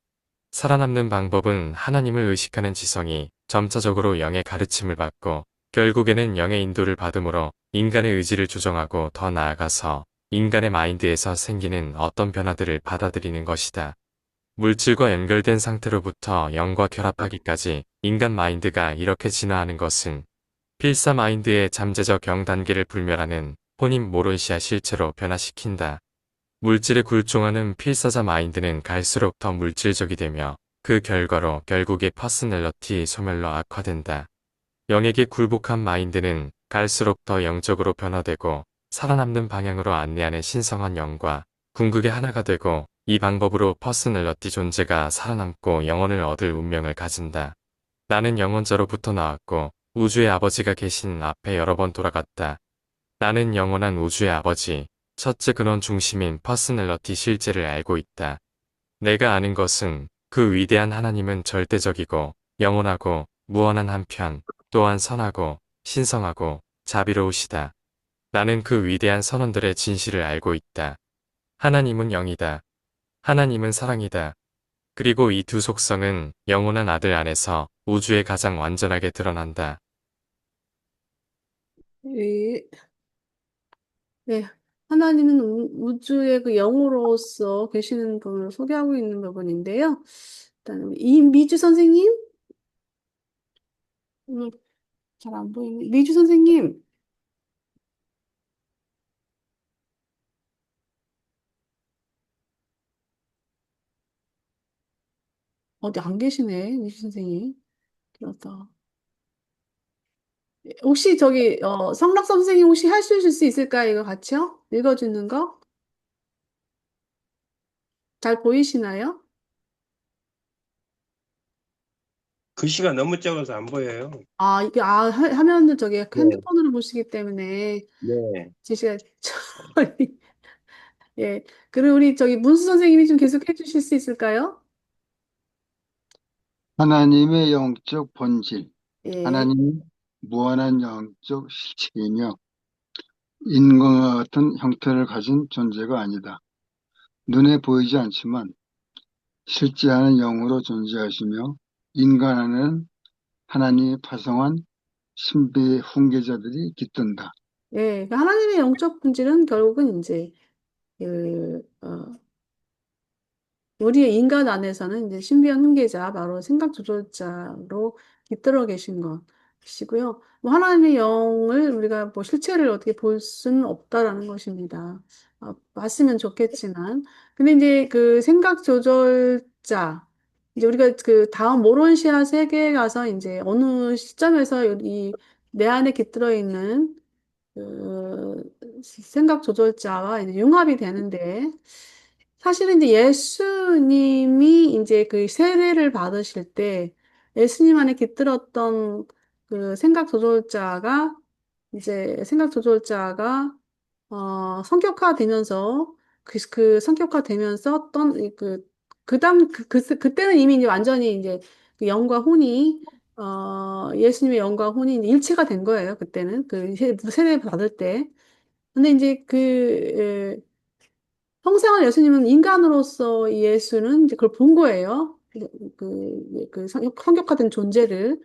살아남는 방법은 하나님을 의식하는 지성이 점차적으로 영의 가르침을 받고 결국에는 영의 인도를 받음으로 인간의 의지를 조정하고 더 나아가서 인간의 마인드에서 생기는 어떤 변화들을 받아들이는 것이다. 물질과 연결된 상태로부터 영과 결합하기까지 인간 마인드가 이렇게 진화하는 것은 필사 마인드의 잠재적 영 단계를 불멸하는 혼인 모론시아 실체로 변화시킨다. 물질에 굴종하는 필사자 마인드는 갈수록 더 물질적이 되며 그 결과로 결국에 퍼스널러티 소멸로 악화된다. 영에게 굴복한 마인드는 갈수록 더 영적으로 변화되고 살아남는 방향으로 안내하는 신성한 영과 궁극의 하나가 되고 이 방법으로 퍼스널러티 존재가 살아남고 영혼을 얻을 운명을 가진다. 나는 영혼자로부터 나왔고 우주의 아버지가 계신 앞에 여러 번 돌아갔다. 나는 영원한 우주의 아버지, 첫째 근원 중심인 퍼스널러티 실제를 알고 있다. 내가 아는 것은 그 위대한 하나님은 절대적이고 영원하고 무한한 한편 또한 선하고 신성하고 자비로우시다. 나는 그 위대한 선언들의 진실을 알고 있다. 하나님은 영이다. 하나님은 사랑이다. 그리고 이 두 속성은 영원한 아들 안에서 우주에 가장 완전하게 드러난다. 예, 네. 하나님은 우주의 그 영으로서 계시는 분을 소개하고 있는 부분인데요. 일단 이미주 선생님, 잘 안 보이네. 미주 선생님, 어디 안 계시네, 미주 선생님. 그렇다. 혹시 저기 성락 선생님 혹시 하실 수 있을까요? 이거 같이요? 읽어주는 거? 잘 보이시나요? 글씨가 너무 적어서 안 보여요. 아, 이게 화면을 저기 네, 핸드폰으로 보시기 때문에 네. 제시가 예. 그리고 우리 저기 문수 선생님이 좀 계속 해주실 수 있을까요? 하나님의 영적 본질, 예. 하나님은 무한한 영적 실체이며 인간과 같은 형태를 가진 존재가 아니다. 눈에 보이지 않지만 실제하는 영으로 존재하시며 인간 안에는 하나님이 파송한 신비의 훈계자들이 깃든다. 예. 그 하나님의 영적 본질은 결국은 이제 우리의 인간 안에서는 이제 신비한 훈계자, 바로 생각 조절자로 깃들어 계신 것이고요. 뭐 하나님의 영을 우리가 뭐 실체를 어떻게 볼 수는 없다라는 것입니다. 봤으면 좋겠지만. 근데 이제 그 생각 조절자, 이제 우리가 그 다음 모론시아 세계에 가서 이제 어느 시점에서 이 내 안에 깃들어 있는 그 생각 조절자와 이제 융합이 되는데, 사실은 이제 예수님이 이제 그 세례를 받으실 때 예수님 안에 깃들었던 그 생각 조절자가 성격화되면서 그 성격화되면서 어떤 그다음 그때는 이미 이제 완전히 이제 그 영과 혼이 예수님의 영과 혼이 이제 일체가 된 거예요. 그때는 그 세례 받을 때. 근데 이제 평생을 예수님은 인간으로서 예수는 이제 그걸 본 거예요. 성격화된 존재를.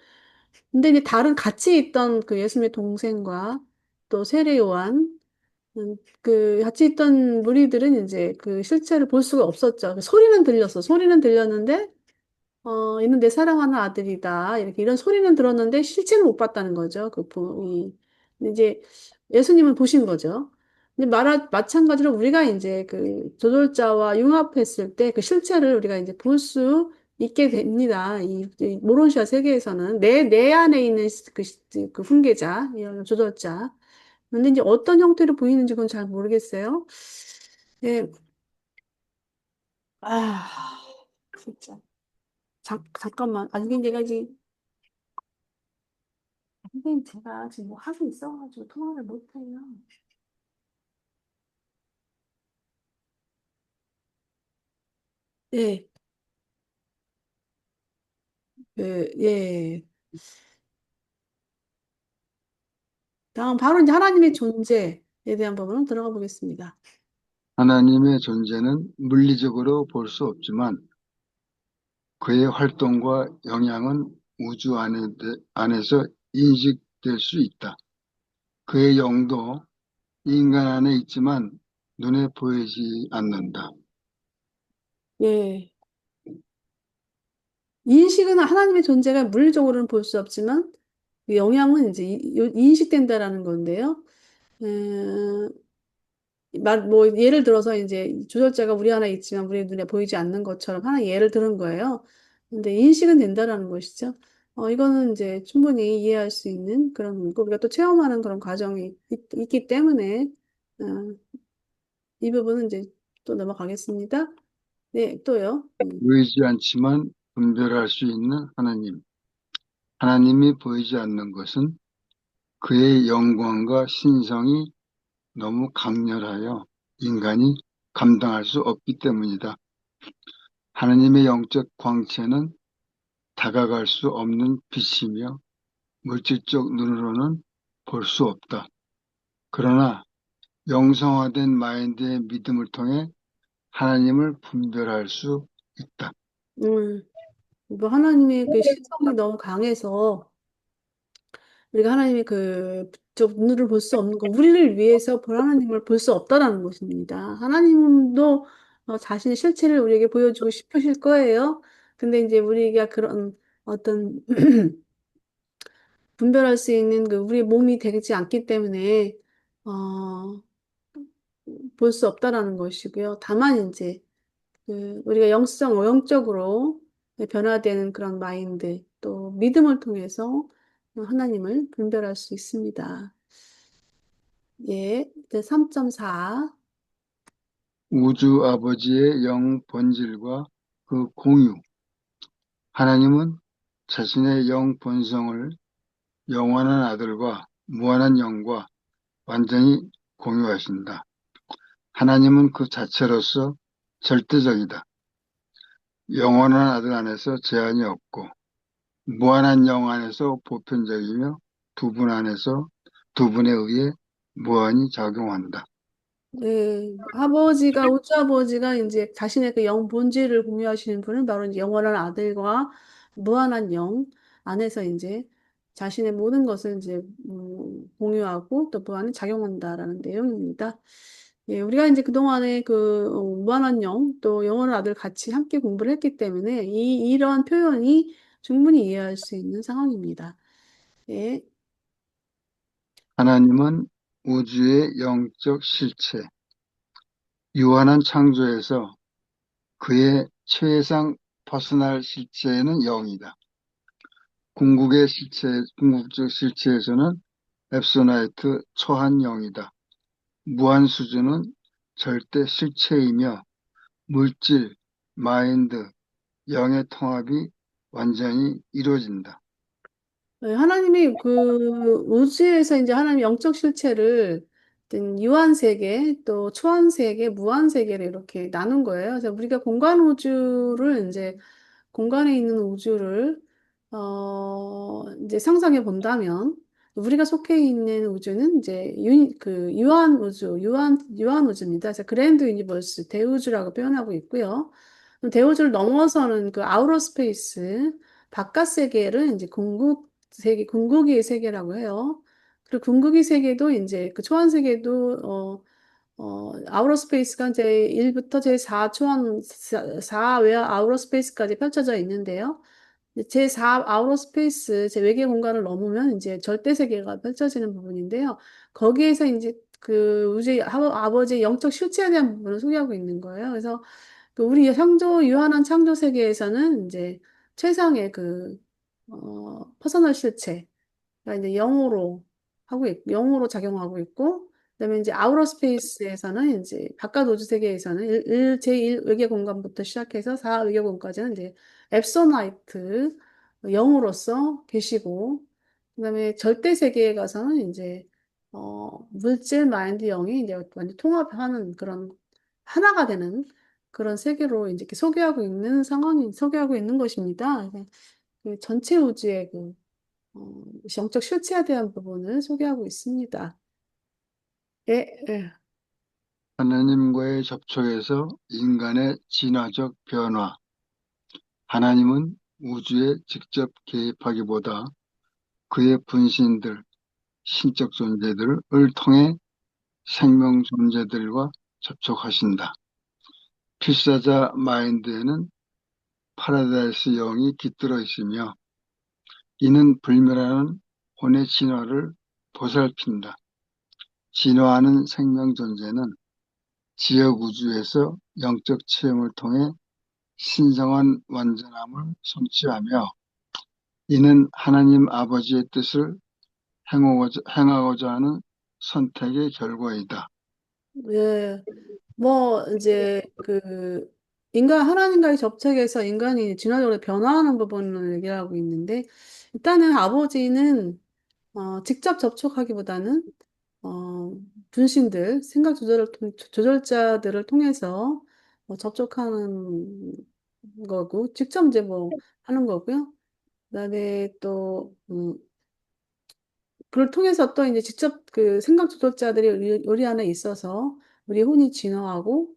근데 이제 다른 같이 있던 그 예수님의 동생과 또 세례 요한, 그 같이 있던 무리들은 이제 그 실체를 볼 수가 없었죠. 소리는 들렸어. 소리는 들렸는데 얘는 내 사랑하는 아들이다. 이렇게 이런 소리는 들었는데 실체는 못 봤다는 거죠. 근데 이제 예수님은 보신 거죠. 근데 마찬가지로 우리가 이제 그 조절자와 융합했을 때 그 실체를 우리가 이제 볼 수 있게 됩니다. 이 모론시아 세계에서는 내 안에 있는 그 훈계자, 이런 조절자. 근데 이제 어떤 형태로 보이는지 그건 잘 모르겠어요. 예, 아, 진짜. 잠깐만. 아니, 내가 지금 선생님, 제가 지금 뭐 하고 있어가지고 통화를 못해요. 예, 예. 다음, 바로 이제 하나님의 존재에 대한 부분으로 들어가 보겠습니다. 하나님의 존재는 물리적으로 볼 수 없지만 그의 활동과 영향은 우주 안에서 인식될 수 있다. 그의 영도 인간 안에 있지만 눈에 보이지 않는다. 예. 인식은 하나님의 존재가 물리적으로는 볼 수 없지만, 그 영향은 이제 인식된다라는 건데요. 음, 뭐, 예를 들어서 이제 조절자가 우리 안에 있지만 우리 눈에 보이지 않는 것처럼 하나 예를 들은 거예요. 근데 인식은 된다라는 것이죠. 이거는 이제 충분히 이해할 수 있는 그런, 우리가 또 체험하는 그런 과정이 있기 때문에, 어, 이 부분은 이제 또 넘어가겠습니다. 네, 또요. 보이지 않지만 분별할 수 있는 하나님. 하나님이 보이지 않는 것은 그의 영광과 신성이 너무 강렬하여 인간이 감당할 수 없기 때문이다. 하나님의 영적 광채는 다가갈 수 없는 빛이며 물질적 눈으로는 볼 수 없다. 그러나 영성화된 마인드의 믿음을 통해 하나님을 분별할 수 있다. 음, 뭐 하나님의 그 시성이 너무 강해서 우리가 하나님의 저 눈으로 볼 수 없는 거, 우리를 위해서 볼 하나님을 볼 수 없다라는 것입니다. 하나님도 자신의 실체를 우리에게 보여주고 싶으실 거예요. 근데 이제 우리가 그런 어떤 분별할 수 있는 우리의 몸이 되지 않기 때문에 어, 볼 수 없다라는 것이고요. 다만 이제 우리가 영적으로 변화되는 그런 마인드, 또 믿음을 통해서 하나님을 분별할 수 있습니다. 예, 이제 3.4. 우주 아버지의 영 본질과 그 공유. 하나님은 자신의 영 본성을 영원한 아들과 무한한 영과 완전히 공유하신다. 하나님은 그 자체로서 절대적이다. 영원한 아들 안에서 제한이 없고 무한한 영 안에서 보편적이며 두 분 안에서 두 분에 의해 무한히 작용한다. 네, 우주 아버지가 이제 자신의 그 영 본질을 공유하시는 분은 바로 이제 영원한 아들과 무한한 영 안에서 이제 자신의 모든 것을 이제 공유하고 또 무한히 작용한다라는 내용입니다. 예, 우리가 이제 그동안에 무한한 영, 또 영원한 아들 같이 함께 공부를 했기 때문에 이러한 표현이 충분히 이해할 수 있는 상황입니다. 예, 하나님은 우주의 영적 실체, 유한한 창조에서 그의 최상 퍼스널 실체는 영이다. 궁극적 실체에서는 앱소나이트 초한 영이다. 무한 수준은 절대 실체이며 물질, 마인드, 영의 통합이 완전히 이루어진다. 네, 하나님이 우주에서 이제 하나님 영적 실체를 어떤 유한 세계, 또 초한 세계, 무한 세계를 이렇게 나눈 거예요. 그래서 우리가 공간에 있는 우주를, 이제 상상해 본다면, 우리가 속해 있는 우주는 이제 유한 우주입니다. 그래서 그랜드 유니버스, 대우주라고 표현하고 있고요. 대우주를 넘어서는 아우터 스페이스, 바깥 세계를 이제 궁극의 세계라고 해요. 그리고 궁극의 세계도 이제 초한 세계도, 아우터 스페이스가 이제 1부터 제4 초한, 4 외야 아우터 스페이스까지 펼쳐져 있는데요. 제4 아우터 스페이스, 제 외계 공간을 넘으면 이제 절대 세계가 펼쳐지는 부분인데요. 거기에서 이제 우주의 아버지의 영적 실체에 대한 부분을 소개하고 있는 거예요. 그래서 우리 유한한 창조 세계에서는 이제 최상의 퍼스널 실체, 그러니까 이제 영으로 작용하고 있고, 그다음에 이제 아우터 스페이스에서는 이제 바깥 우주 세계에서는 제1 외계 공간부터 시작해서 4 외계 공간까지는 이제 앱소나이트 영으로서 계시고, 그다음에 절대 세계에 가서는 이제 물질 마인드 영이 이제 완전 통합하는 그런 하나가 되는 그런 세계로 이제 이렇게 소개하고 있는 것입니다. 그래서 전체 우주의 영적 실체에 대한 부분을 소개하고 있습니다. 예, 예. 하나님과의 접촉에서 인간의 진화적 변화. 하나님은 우주에 직접 개입하기보다 그의 분신들, 신적 존재들을 통해 생명 존재들과 접촉하신다. 필사자 마인드에는 파라다이스 영이 깃들어 있으며 이는 불멸하는 혼의 진화를 보살핀다. 진화하는 생명 존재는 지역 우주에서 영적 체험을 통해 신성한 완전함을 성취하며 이는 하나님 아버지의 뜻을 행하고자 하는 선택의 결과이다. 예. 뭐 이제 하나님과의 접촉에서 인간이 진화적으로 변화하는 부분을 얘기하고 있는데, 일단은 아버지는 직접 접촉하기보다는 조절자들을 통해서 접촉하는 거고, 직접 이제 뭐 하는 거고요. 그다음에 또, 그걸 통해서 또 이제 직접 그 생각 조절자들이 우리 안에 있어서 우리 혼이 진화하고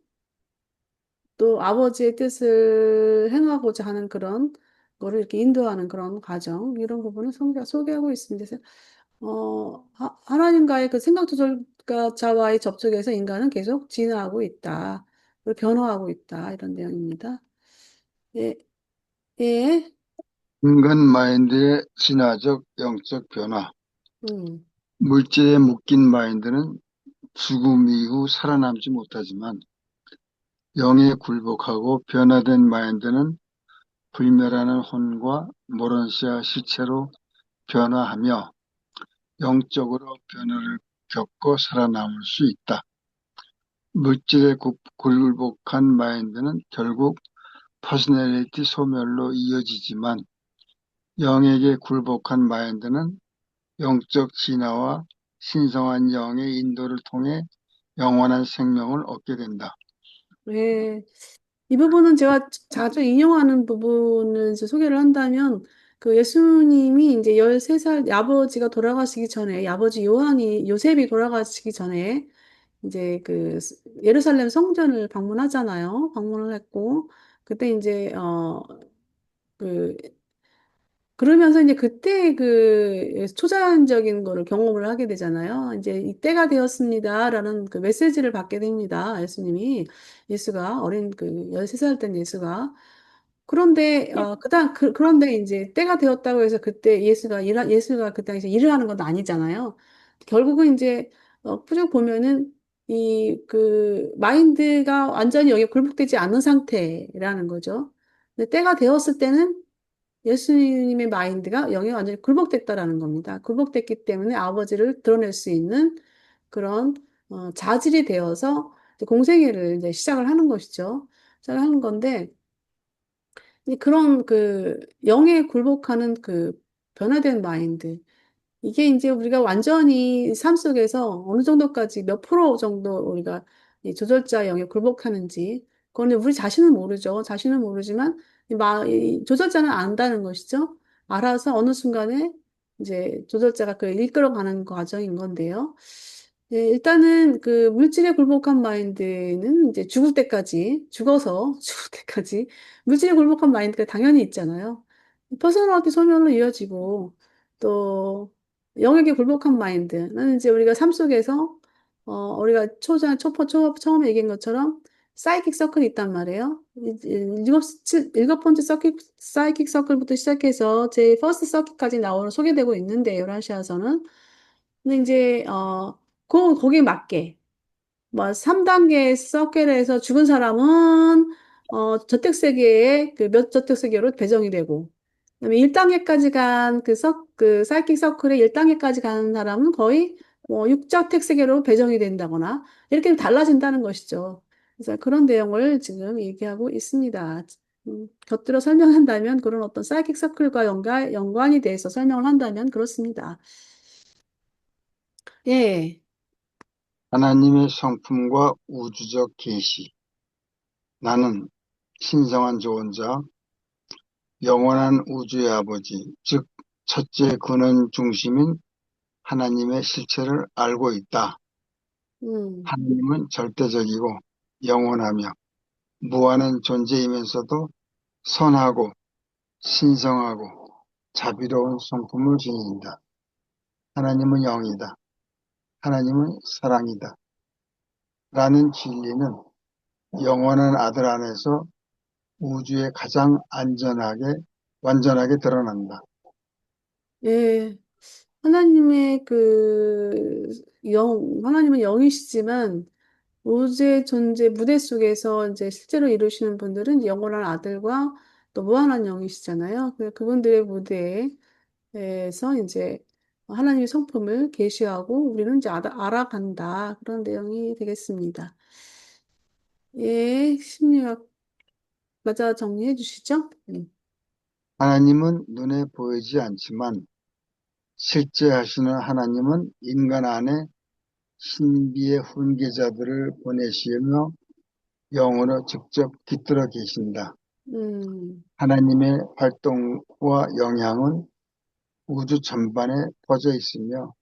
또 아버지의 뜻을 행하고자 하는 그런 거를 이렇게 인도하는 그런 과정, 이런 부분을 소개하고 있습니다. 그래서, 하나님과의 그 생각 조절자와의 접촉에서 인간은 계속 진화하고 있다. 그리고 변화하고 있다. 이런 내용입니다. 예, 예, 인간 마인드의 진화적 영적 변화. 음, 물질에 묶인 마인드는 죽음 이후 살아남지 못하지만 영에 굴복하고 변화된 마인드는 불멸하는 혼과 모런시아 실체로 변화하며 영적으로 변화를 겪고 살아남을 수 있다. 물질에 굴복한 마인드는 결국 퍼스널리티 소멸로 이어지지만 영에게 굴복한 마인드는 영적 진화와 신성한 영의 인도를 통해 영원한 생명을 얻게 된다. 예. 이 부분은 제가 자주 인용하는 부분을 이제 소개를 한다면, 그 예수님이 이제 13살 아버지가 돌아가시기 전에, 아버지 요셉이 돌아가시기 전에, 이제 그 예루살렘 성전을 방문하잖아요. 방문을 했고, 그때 이제, 그 그러면서 이제 그때 그 초자연적인 거를 경험을 하게 되잖아요. 이제 이때가 되었습니다라는 그 메시지를 받게 됩니다. 예수님이. 예수가 어린 그 13살 된 예수가. 그런데 그런데 이제 때가 되었다고 해서 그때 예수가 그 당시에 일을 하는 건 아니잖아요. 결국은 이제 쭉 보면은 이 그 마인드가 완전히 여기에 굴복되지 않은 상태라는 거죠. 근데 때가 되었을 때는 예수님의 마인드가 영에 완전히 굴복됐다라는 겁니다. 굴복됐기 때문에 아버지를 드러낼 수 있는 그런 자질이 되어서 이제 공생애를 이제 시작을 하는 것이죠. 시작을 하는 건데 이제 그런 그 영에 굴복하는 그 변화된 마인드, 이게 이제 우리가 완전히 삶 속에서 어느 정도까지 몇 프로 정도 우리가 이 조절자 영에 굴복하는지, 그거는 우리 자신은 모르죠. 자신은 모르지만 이 조절자는 안다는 것이죠. 알아서 어느 순간에 이제 조절자가 그 이끌어가는 과정인 건데요. 예, 일단은 그 물질에 굴복한 마인드는 이제 죽을 때까지, 죽어서 죽을 때까지 물질에 굴복한 마인드가 당연히 있잖아요. 퍼스널리티 소멸로 이어지고, 또 영역에 굴복한 마인드는 이제 우리가 삶 속에서 우리가 처음에 얘기한 것처럼 사이킥 서클이 있단 말이에요. 일곱 번째 사이킥 서클부터 시작해서 제 퍼스트 서클까지 소개되고 있는데, 요라시아서는. 근데 이제 거기에 맞게 뭐 3단계 서클에서 죽은 사람은 저택세계의 그 몇 저택세계로 배정이 되고, 그다음에 1단계까지 간 그 사이킥 서클의 1단계까지 가는 사람은 거의 뭐 6저택세계로 배정이 된다거나 이렇게 달라진다는 것이죠. 그래서 그런 내용을 지금 얘기하고 있습니다. 곁들여 설명한다면, 그런 어떤 사이킥 서클과 연관이 돼서 설명을 한다면 그렇습니다. 예. 하나님의 성품과 우주적 계시. 나는 신성한 조언자, 영원한 우주의 아버지, 즉 첫째 근원 중심인 하나님의 실체를 알고 있다. 음. 하나님은 절대적이고 영원하며 무한한 존재이면서도 선하고 신성하고 자비로운 성품을 지닌다. 하나님은 영이다. 하나님은 사랑이다. 라는 진리는 영원한 아들 안에서 우주에 가장 완전하게 드러난다. 예. 하나님의 하나님은 영이시지만, 우주의 존재 무대 속에서 이제 실제로 이루시는 분들은 이제 영원한 아들과 또 무한한 영이시잖아요. 그분들의 무대에서 이제 하나님의 성품을 계시하고 우리는 이제 알아간다. 그런 내용이 되겠습니다. 예, 심리학 맞아 정리해 주시죠? 하나님은 눈에 보이지 않지만 실제 하시는 하나님은 인간 안에 신비의 훈계자들을 보내시며 영으로 직접 깃들어 계신다. 음, 하나님의 활동과 영향은 우주 전반에 퍼져 있으며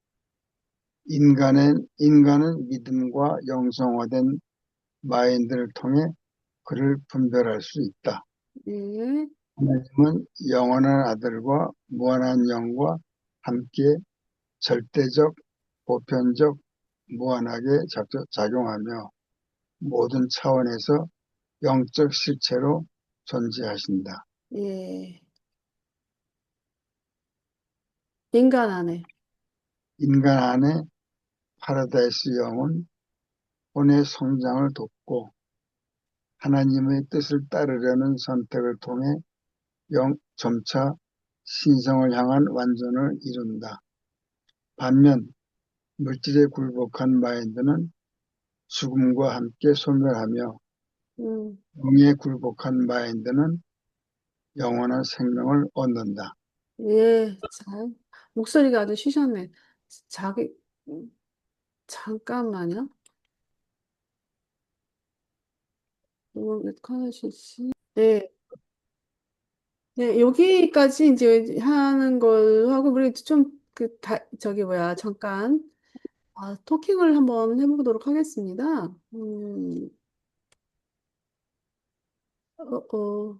인간은 믿음과 영성화된 마인드를 통해 그를 분별할 수 있다. 예, 하나님은 영원한 아들과 무한한 영과 함께 절대적, 보편적, 무한하게 작용하며 모든 차원에서 영적 실체로 존재하신다. 예. 인간 안에. 인간 안에 파라다이스 영은 혼의 성장을 돕고 하나님의 뜻을 따르려는 선택을 통해 점차 신성을 향한 완전을 이룬다. 반면 물질에 굴복한 마인드는 죽음과 함께 소멸하며 음, 영에 굴복한 마인드는 영원한 생명을 얻는다. 예, 잘. 목소리가 아주 쉬셨네. 자기, 음, 잠깐만요. 네, 네, 여기까지 이제 하는 걸로 하고, 우리 좀, 저기 뭐야, 잠깐, 토킹을 한번 해보도록 하겠습니다. 어, 어.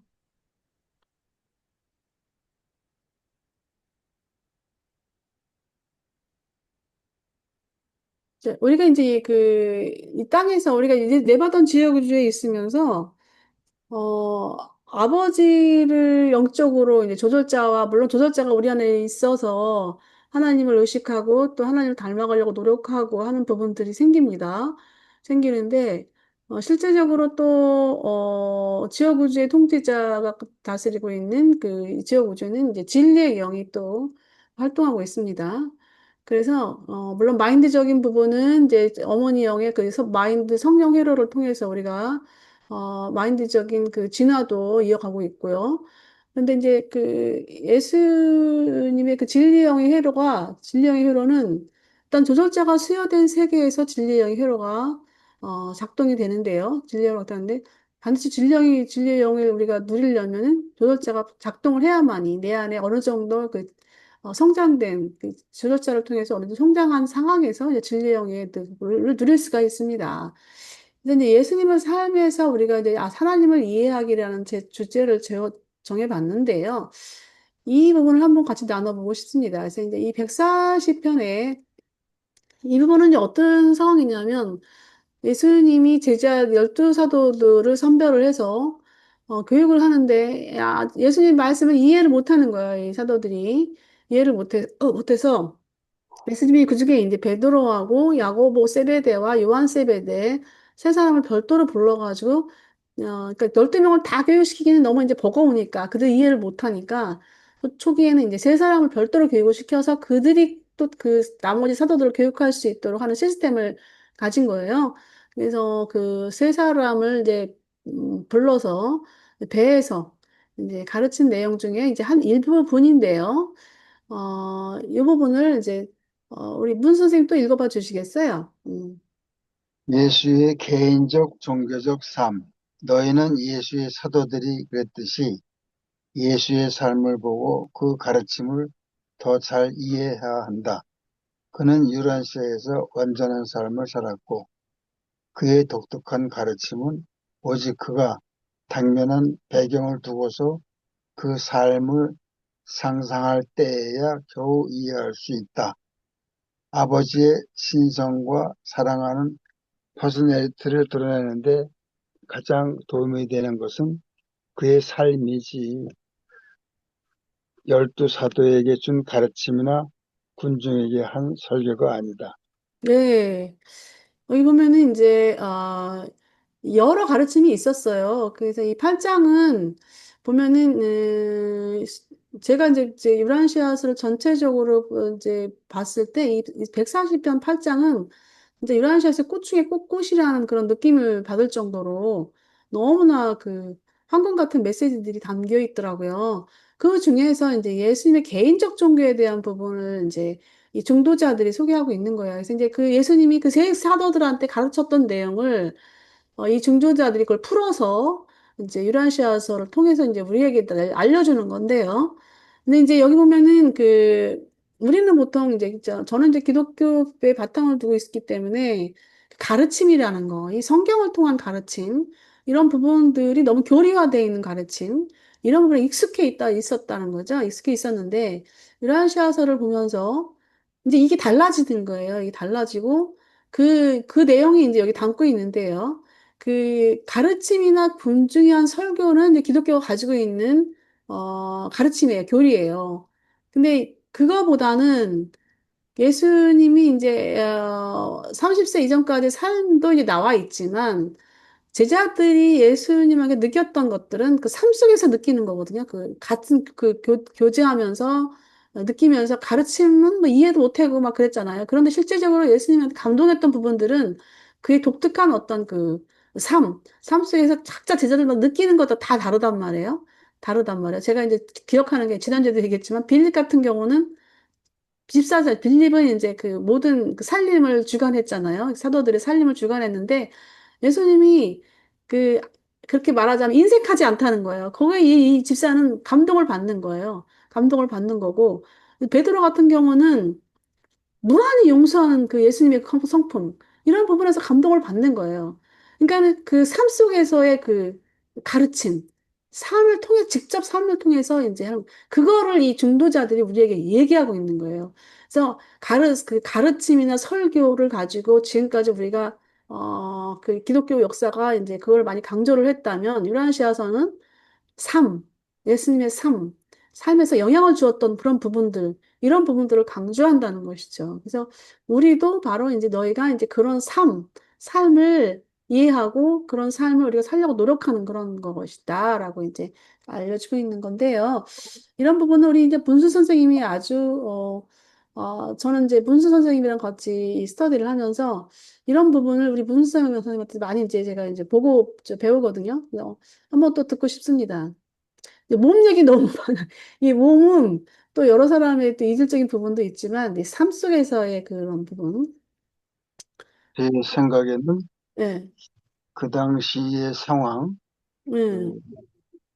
우리가 이제 이 땅에서 우리가 이제 내받은 지혜구주에 있으면서, 어, 아버지를 영적으로 이제 조절자와, 물론 조절자가 우리 안에 있어서 하나님을 의식하고 또 하나님을 닮아가려고 노력하고 하는 부분들이 생깁니다. 생기는데, 실제적으로 또, 지어구주의 통치자가 다스리고 있는 그 지어구주는 이제 진리의 영이 또 활동하고 있습니다. 그래서, 물론 마인드적인 부분은 이제 어머니 영의 마인드 성령 회로를 통해서 우리가 마인드적인 그 진화도 이어가고 있고요. 그런데 이제 그 예수님의 그 진리의 회로는 일단 조절자가 수여된 세계에서 진리의 영의 회로가 작동이 되는데요. 진리의 영이 나타나는데 반드시 진리의 영을 우리가 누리려면은 조절자가 작동을 해야만이 내 안에 어느 정도 성장된 그 조절자를 통해서 어느 정도 성장한 상황에서 이제 진리의 영의 를 누릴 수가 있습니다. 그래서 이제 예수님의 삶에서 우리가 이제 하나님을 이해하기라는 제 주제를 정해봤는데요. 이 부분을 한번 같이 나눠보고 싶습니다. 그래서 이제 이 140편에 이 부분은 이제 어떤 상황이냐면 예수님이 제자 12사도들을 선별을 해서 교육을 하는데 예수님 말씀을 이해를 못하는 거예요. 이 사도들이 못해서 예수님이 그중에 이제 베드로하고 야고보 세베대와 요한 세베대 세 사람을 별도로 불러가지고 그러니까 12명을 다 교육시키기는 너무 이제 버거우니까 그들 이해를 못하니까 또 초기에는 이제 세 사람을 별도로 교육을 시켜서 그들이 또 그 나머지 사도들을 교육할 수 있도록 하는 시스템을 가진 거예요. 그래서 그 세 사람을 이제 불러서 배에서 이제 가르친 내용 중에 이제 한 일부분인데요. 이 부분을 이제 우리 문 선생님 또 읽어봐 주시겠어요? 예수의 개인적 종교적 삶. 너희는 예수의 사도들이 그랬듯이 예수의 삶을 보고 그 가르침을 더 잘 이해해야 한다. 그는 유란시아에서 완전한 삶을 살았고 그의 독특한 가르침은 오직 그가 당면한 배경을 두고서 그 삶을 상상할 때에야 겨우 이해할 수 있다. 아버지의 신성과 사랑하는 퍼스널리티를 드러내는데 가장 도움이 되는 것은 그의 삶이지 열두 사도에게 준 가르침이나 군중에게 한 설교가 아니다. 네. 여기 보면은 이제, 여러 가르침이 있었어요. 그래서 이 8장은 보면은, 제가 이제 유란시아스를 전체적으로 이제 봤을 때 이 140편 8장은 이제 유란시아스의 꽃 중에 꽃이라는 그런 느낌을 받을 정도로 너무나 황금 같은 메시지들이 담겨 있더라고요. 그 중에서 이제 예수님의 개인적 종교에 대한 부분을 이제 이 중도자들이 소개하고 있는 거예요. 그래서 이제 그 예수님이 그 세 사도들한테 가르쳤던 내용을 이 중도자들이 그걸 풀어서 이제 유라시아서를 통해서 이제 우리에게 알려주는 건데요. 근데 이제 여기 보면은 우리는 보통 이제 저는 이제 기독교의 바탕을 두고 있기 때문에 가르침이라는 거, 이 성경을 통한 가르침, 이런 부분들이 너무 교리화되어 있는 가르침, 이런 부분에 있었다는 거죠. 익숙해 있었는데, 유라시아서를 보면서 이제 이게 달라지는 거예요. 이게 달라지고, 그 내용이 이제 여기 담고 있는데요. 가르침이나 군중한 설교는 이제 기독교가 가지고 있는, 가르침이에요. 교리예요. 근데 그거보다는 예수님이 이제, 30세 이전까지 삶도 이제 나와 있지만, 제자들이 예수님에게 느꼈던 것들은 그 삶 속에서 느끼는 거거든요. 같은 교제하면서 느끼면서 가르침은 뭐 이해도 못하고 막 그랬잖아요. 그런데 실제적으로 예수님한테 감동했던 부분들은 그의 독특한 어떤 삶 속에서 각자 제자들마다 느끼는 것도 다 다르단 말이에요. 다르단 말이에요. 제가 이제 기억하는 게 지난주에도 얘기했지만 빌립 같은 경우는 집사자 빌립은 이제 그 모든 그 살림을 주관했잖아요. 사도들의 살림을 주관했는데 예수님이 그 그렇게 말하자면 인색하지 않다는 거예요. 거기에 이 집사는 감동을 받는 거예요. 감동을 받는 거고 베드로 같은 경우는 무한히 용서하는 그 예수님의 성품 이런 부분에서 감동을 받는 거예요. 그러니까 그 삶 속에서의 그 가르침, 직접 삶을 통해서 이제 그거를 이 중도자들이 우리에게 얘기하고 있는 거예요. 그래서 그 가르침이나 설교를 가지고 지금까지 우리가 그 기독교 역사가 이제 그걸 많이 강조를 했다면 유라시아서는 삶, 예수님의 삶에서 영향을 주었던 그런 부분들, 이런 부분들을 강조한다는 것이죠. 그래서 우리도 바로 이제 너희가 이제 그런 삶을 이해하고 그런 삶을 우리가 살려고 노력하는 그런 것이다라고 이제 알려주고 있는 건데요. 이런 부분은 우리 이제 문수 선생님이 저는 이제 문수 선생님이랑 같이 이 스터디를 하면서 이런 부분을 우리 문수 선생님한테 많이 이제 제가 이제 보고 배우거든요. 그래서 한번 또 듣고 싶습니다. 이제 몸 얘기 너무 많아. 이 몸은 또 여러 사람의 또 이질적인 부분도 있지만, 이 삶 속에서의 그런 부분. 제 생각에는 예, 그 당시의 상황, 예, 그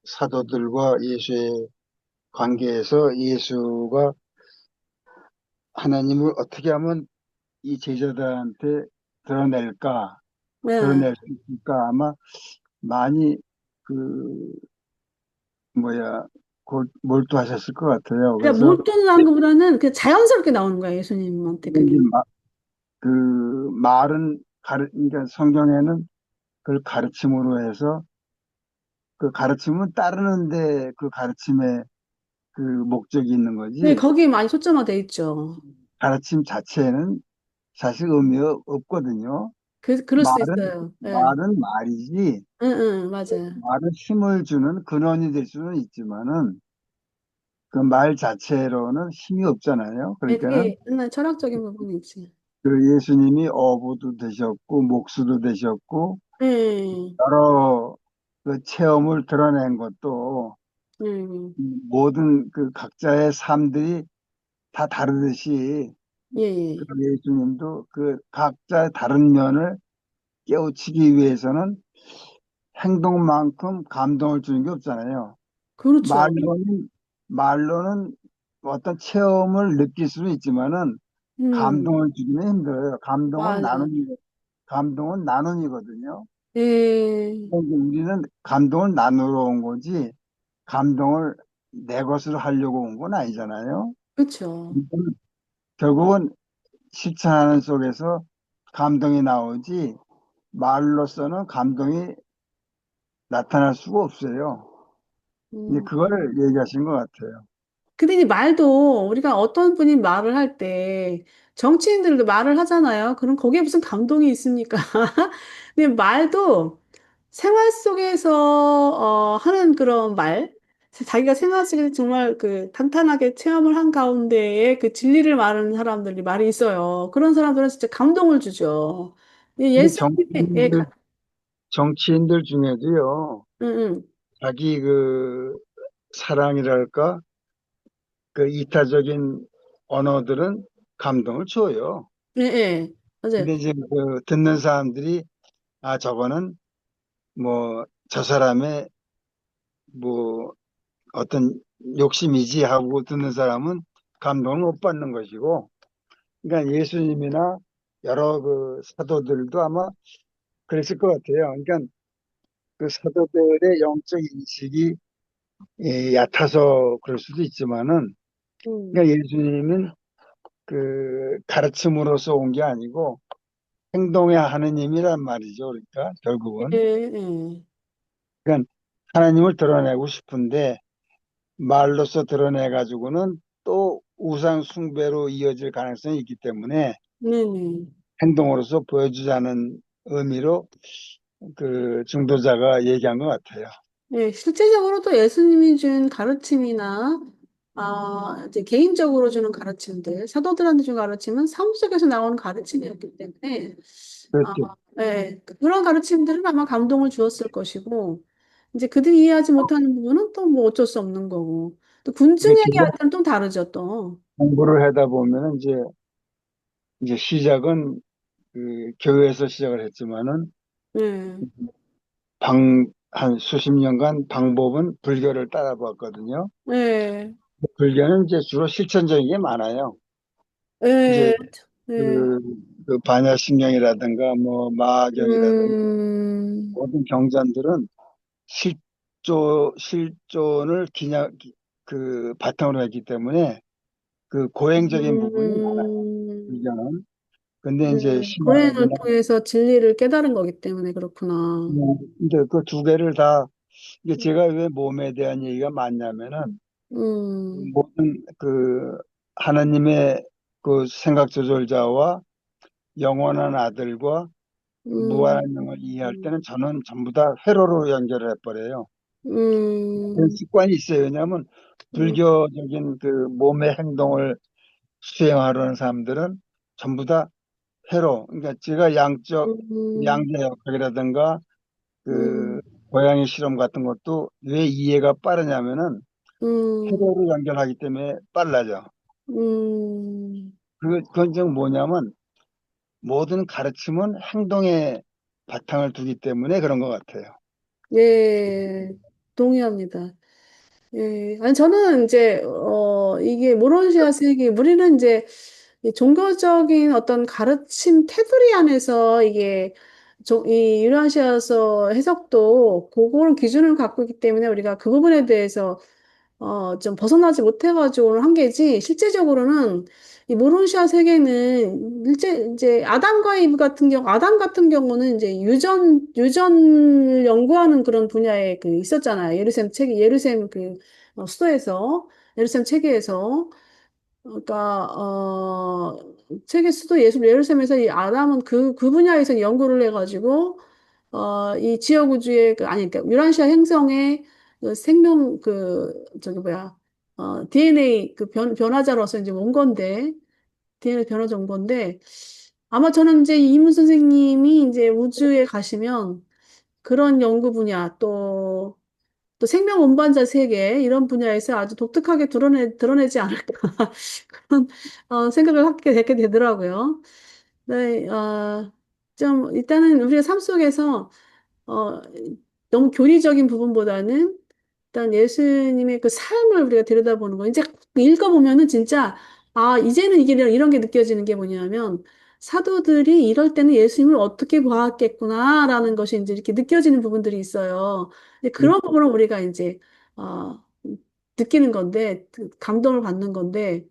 사도들과 예수의 관계에서 예수가 하나님을 어떻게 하면 이 제자들한테 드러낼까, 예. 드러낼 수 있을까 아마 많이 그 뭐야 몰두하셨을 것 같아요. 그러니까 그래서 몰두는 한 것보다는 그냥 자연스럽게 나오는 거예요, 예수님한테 근데 이제 그게. 그 말은 그러니까 성경에는 그걸 가르침으로 해서 그 가르침은 따르는데 그 가르침에 그 목적이 있는 네, 거지 거기에 많이 초점화돼 있죠. 가르침 자체는 사실 의미 없거든요. 그럴 수 말은 있어요. 예, 말은 말이지 응, 응, 맞아요. 말은 힘을 주는 근원이 될 수는 있지만은 그 말 자체로는 힘이 없잖아요. 예, 그러니까는 그게 옛날 철학적인 부분이지. 그 예수님이 어부도 되셨고 목수도 되셨고 예, 여러 그 체험을 드러낸 것도 예, 모든 그 각자의 삶들이 다 다르듯이 예, 그 예. 예수님도 그 각자의 다른 면을 깨우치기 위해서는 행동만큼 감동을 주는 게 없잖아요. 그렇죠. 말로는 어떤 체험을 느낄 수는 있지만은 음, 감동을 주기는 힘들어요. 맞아. 감동은 나눔이거든요. 예, 그러니까 우리는 감동을 나누러 온 거지, 감동을 내 것으로 하려고 온 건 아니잖아요. 그렇죠. 결국은 실천하는 속에서 감동이 나오지, 말로서는 감동이 나타날 수가 없어요. 이제 음. 그걸 얘기하신 것 같아요. 근데 이 말도 우리가 어떤 분이 말을 할 때 정치인들도 말을 하잖아요. 그럼 거기에 무슨 감동이 있습니까? 근데 말도 생활 속에서 하는 그런 말, 자기가 생활 속에서 정말 탄탄하게 체험을 한 가운데에 그 진리를 말하는 사람들이 말이 있어요. 그런 사람들은 진짜 감동을 주죠. 근데 예수님의 정치인들 중에도요, 응, 응. 자기 그 사랑이랄까, 그 이타적인 언어들은 감동을 줘요. 예, 예. 맞아요. 근데 이제 그 듣는 사람들이, 아, 저거는 뭐, 저 사람의 뭐 어떤 욕심이지 하고 듣는 사람은 감동을 못 받는 것이고, 그러니까 예수님이나 여러 그 사도들도 아마 그랬을 것 같아요. 그러니까 그 사도들의 영적 인식이 얕아서 그럴 수도 있지만은, 음. 그러니까 예수님은 그 가르침으로서 온 게 아니고 행동의 하느님이란 말이죠. 그러니까 예, 결국은. 예. 그러니까 하나님을 드러내고 싶은데 말로써 드러내 가지고는 또 우상 숭배로 이어질 가능성이 있기 때문에 네네. 행동으로서 보여주자는 의미로 그 중도자가 얘기한 것 같아요. 예, 실제적으로도 예수님이 준 가르침이나, 이제 개인적으로 주는 가르침들, 사도들한테 준 가르침은 삶 속에서 나오는 가르침이었기 때문에, 아, 그렇죠. 예, 그런 가르침들은 아마 감동을 주었을 것이고, 이제 그들이 이해하지 못하는 부분은 또 뭐 어쩔 수 없는 거고, 또 근데 군중에게 할 제가 때는 또 다르죠, 또. 공부를 하다 보면은 이제 시작은 그 교회에서 시작을 했지만은 예, 한 수십 년간 방법은 불교를 따라봤거든요. 예, 불교는 이제 주로 실천적인 게 많아요. 이제 예, 예, 그, 그 반야신경이라든가 뭐 마하경이라든가 음, 모든 경전들은 실존을 그 바탕으로 했기 때문에 그 고행적인 부분이 많아요. 음. 불교는. 근데 이제 고행을 신앙이나 통해서 진리를 깨달은 거기 때문에 그렇구나. 이제 그 두 개를 다 이게 제가 왜 몸에 대한 얘기가 많냐면은 음, 모든 그 하나님의 그 생각 조절자와 영원한 아들과 음, 무한한 영을 이해할 때는 저는 전부 다 회로로 연결을 해버려요. 그런 음, 습관이 있어요. 왜냐하면 음, 불교적인 그 몸의 행동을 수행하려는 사람들은 전부 다 회로. 그러니까 제가 음, 양자역학이라든가 그 음, 고양이 실험 같은 것도 왜 이해가 빠르냐면은 음, 회로로 연결하기 때문에 빨라져. 음. 그건 즉 뭐냐면 모든 가르침은 행동에 바탕을 두기 때문에 그런 것 같아요. 예, 동의합니다. 예, 아니, 저는 이제, 이게 모론시아 세계, 우리는 이제 이 종교적인 어떤 가르침 테두리 안에서 이게 이 유라시아서 해석도 그거를 기준을 갖고 있기 때문에 우리가 그 부분에 대해서 좀 벗어나지 못해가지고 한 게지, 실제적으로는 이 모론시아 세계는 이제 아담과 이브 같은 경우, 아담 같은 경우는 이제 유전을 연구하는 그런 분야에 그 있었잖아요. 예루살렘 그 수도에서, 예루살렘 체계에서. 그러니까, 세계 수도 예루살렘에서 이 아담은 그 분야에서 연구를 해가지고, 이 지역 우주의 아니, 그러니까 유라시아 행성의 그 생명, 저기 뭐야, DNA 변화자로서 이제 온 건데, DNA 변화자 온 건데, 아마 저는 이제 이문 선생님이 이제 우주에 가시면 그런 연구 분야, 또 생명 운반자 세계, 이런 분야에서 아주 독특하게 드러내지 않을까. 그런, 생각을 하게 되더라고요. 네, 좀, 일단은 우리가 삶 속에서, 어, 너무 교리적인 부분보다는 일단 예수님의 그 삶을 우리가 들여다보는 거. 이제 읽어보면은 진짜, 이제는 이게 이런 게 느껴지는 게 뭐냐면, 사도들이 이럴 때는 예수님을 어떻게 보았겠구나라는 것이 이제 이렇게 느껴지는 부분들이 있어요. 이제 그런 부분을 우리가 이제, 어, 느끼는 건데, 감동을 받는 건데,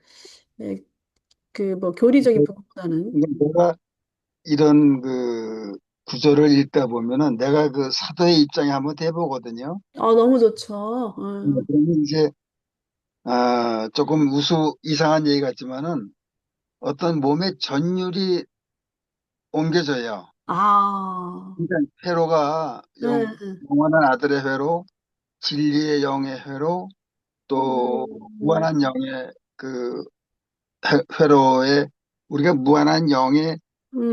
그 뭐 교리적인 부분보다는. 내가 이런 그 구조를 읽다 보면은 내가 그 사도의 입장에 한번 돼보거든요. 너무 좋죠. 그러면 이제 조금 이상한 얘기 같지만은 어떤 몸의 전율이 옮겨져요. 아, 그러니까 회로가 네, 네. 영원한 아들의 회로, 진리의 영의 회로, 또 음, 무한한 영의 그 회로에 우리가 무한한 영의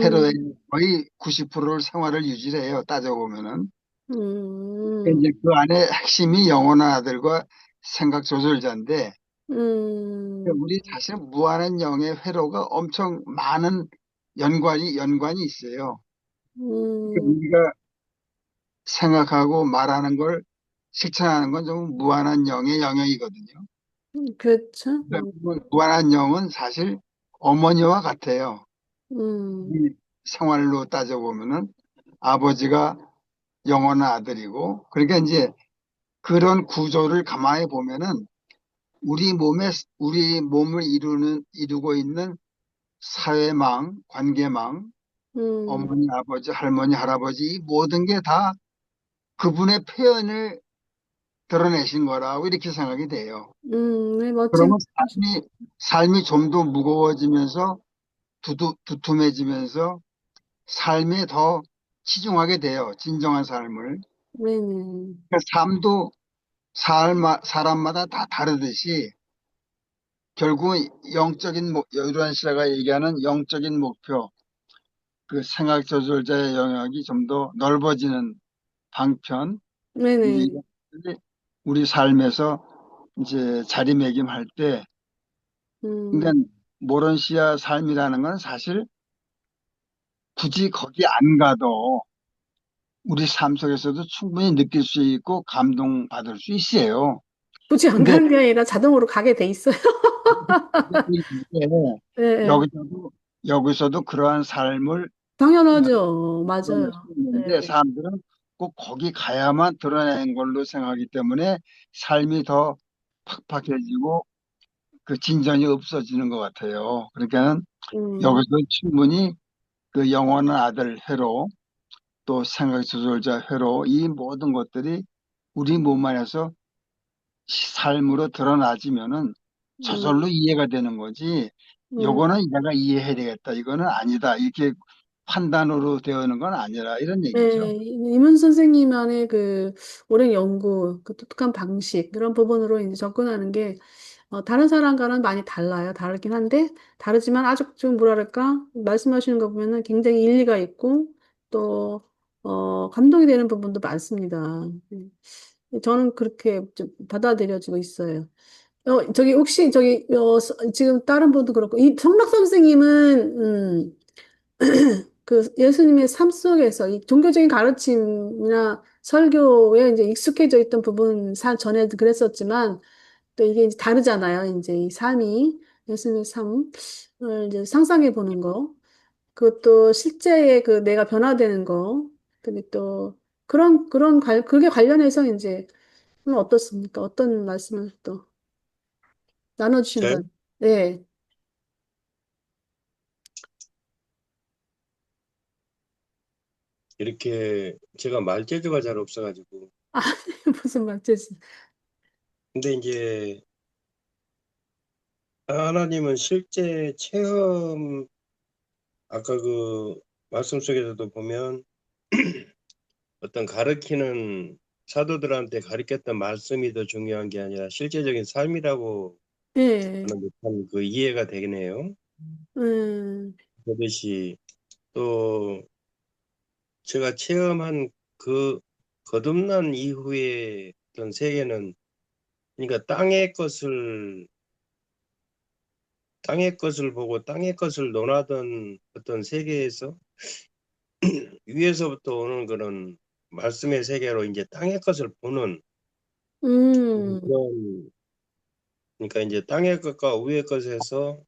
회로의 음, 거의 90%를 생활을 유지해요. 따져보면은. 음, 이제 그 안에 핵심이 영원한 아들과 생각 조절자인데 음, 우리 자신은 무한한 영의 회로가 엄청 많은 연관이 있어요. 그러니까 음, 우리가 생각하고 말하는 걸 실천하는 건 좀 무한한 영의 영역이거든요. 그렇죠. 무한한 영은 사실 어머니와 같아요. 음, 이 생활로 따져보면은 아버지가 영원한 아들이고, 그러니까 이제 그런 구조를 가만히 보면은 우리 몸을 이루고 있는 사회망, 관계망, 음, 어머니, 아버지, 할머니, 할아버지, 이 모든 게 다 그분의 표현을 드러내신 거라고 이렇게 생각이 돼요. 네, 멋진 그러면 말씀. 삶이 좀 더 무거워지면서 두툼해지면서 삶에 더 치중하게 돼요. 진정한 삶을. 네네. 그러니까 삶도 사람마다 다 다르듯이 결국은 요한 씨가 얘기하는 영적인 목표, 그 생각 조절자의 영역이 좀 더 넓어지는 방편, 이제 네네. 이런 것들이 우리 삶에서 이제 자리매김할 때, 근데 음, 모런시아 삶이라는 건 사실 굳이 거기 안 가도 우리 삶 속에서도 충분히 느낄 수 있고 감동받을 수 있어요. 굳이 안 근데 가는 게 아니라 자동으로 가게 돼 있어요. 이게 예, 예. 여기서도 여기서도 그러한 삶을 당연하죠. 드러낼 수 맞아요. 있는데 네. 사람들은 꼭 거기 가야만 드러내는 걸로 생각하기 때문에 삶이 더 팍팍해지고 그 진전이 없어지는 것 같아요. 그러니까는 음, 여기서 충분히 그 영원한 아들 회로 또 생각 조절자 회로 이 모든 것들이 우리 몸 안에서 삶으로 드러나지면은 음, 저절로 이해가 되는 거지. 음. 요거는 내가 이해해야 되겠다. 이거는 아니다. 이렇게 판단으로 되어는 건 아니라 이런 얘기죠. 네, 이문 선생님만의 그 오랜 연구, 그 독특한 방식, 그런 부분으로 이제 접근하는 게 다른 사람과는 많이 달라요. 다르긴 한데, 다르지만 아주 좀 뭐랄까, 말씀하시는 거 보면은 굉장히 일리가 있고, 또, 감동이 되는 부분도 많습니다. 저는 그렇게 좀 받아들여지고 있어요. 저기, 혹시, 저기, 지금 다른 분도 그렇고, 이 성락 선생님은, 그 예수님의 삶 속에서 이 종교적인 가르침이나 설교에 이제 익숙해져 있던 부분 전에도 그랬었지만 또 이게 이제 다르잖아요. 이제 이 삶이 예수님의 삶을 이제 상상해 보는 거, 그것도 실제의 그 내가 변화되는 거, 근데 또 그게 관련해서 이제 어떻습니까? 어떤 말씀을 또 저요? 나눠주신다. 네. 이렇게 제가 말재주가 잘 없어가지고. 아, 무슨 말씀이세요? 근데 이제 하나님은 실제 체험, 아까 그 말씀 속에서도 보면 어떤 가르치는 사도들한테 가르쳤던 말씀이 더 중요한 게 아니라 실제적인 삶이라고 네. 하는 듯한 그 이해가 되네요. 음, 그것이 또 제가 체험한 그 거듭난 이후에 어떤 세계는, 그러니까 땅의 것을 보고 땅의 것을 논하던 어떤 세계에서 위에서부터 오는 그런 말씀의 세계로 이제 땅의 것을 보는 음. 그런, 그러니까 이제 땅의 것과 위의 것에서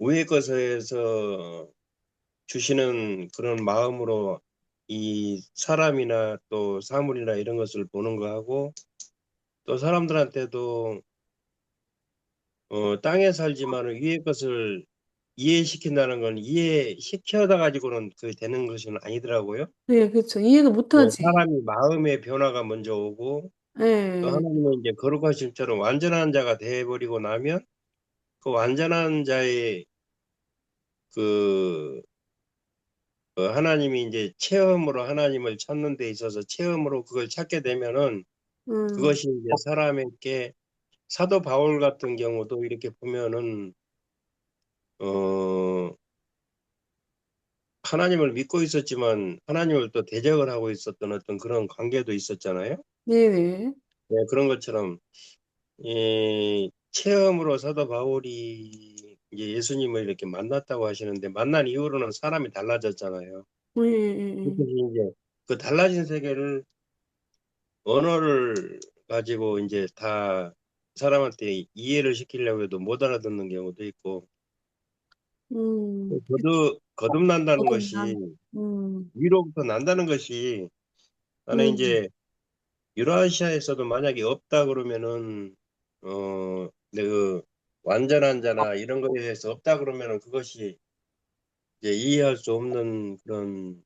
위의 것에서 주시는 그런 마음으로 이 사람이나 또 사물이나 이런 것을 보는 거하고, 또 사람들한테도 땅에 살지만 위의 것을 이해시킨다는 건 이해시켜다 가지고는 그 되는 것은 아니더라고요. 네, 그렇죠. 이해가 못하지. 사람이 마음의 변화가 먼저 오고, 또 네, 하나님은 이제 거룩하심처럼 완전한 자가 돼버리고 나면 그 완전한 자의 그 하나님이 이제 체험으로 하나님을 찾는 데 있어서 체험으로 그걸 찾게 되면은 음, 그것이 이제 사람에게, 사도 바울 같은 경우도 이렇게 보면은 어 하나님을 믿고 있었지만 하나님을 또 대적을 하고 있었던 어떤 그런 관계도 있었잖아요. 네네. 네, 그런 것처럼 이 체험으로 사도 바울이 이제 예수님을 이렇게 만났다고 하시는데, 만난 이후로는 사람이 달라졌잖아요. 예, 예, 그래서 이제 그 달라진 세계를 언어를 가지고 이제 다 사람한테 이해를 시키려고 해도 못 알아듣는 경우도 있고, 거듭난다는 것이, 거듭남. 음, 위로부터 난다는 것이, 나는 음. 이제 유라시아에서도 만약에 없다 그러면은, 그 완전한 자나 이런 거에 대해서 없다 그러면은 그것이 이제 이해할 수 없는 그런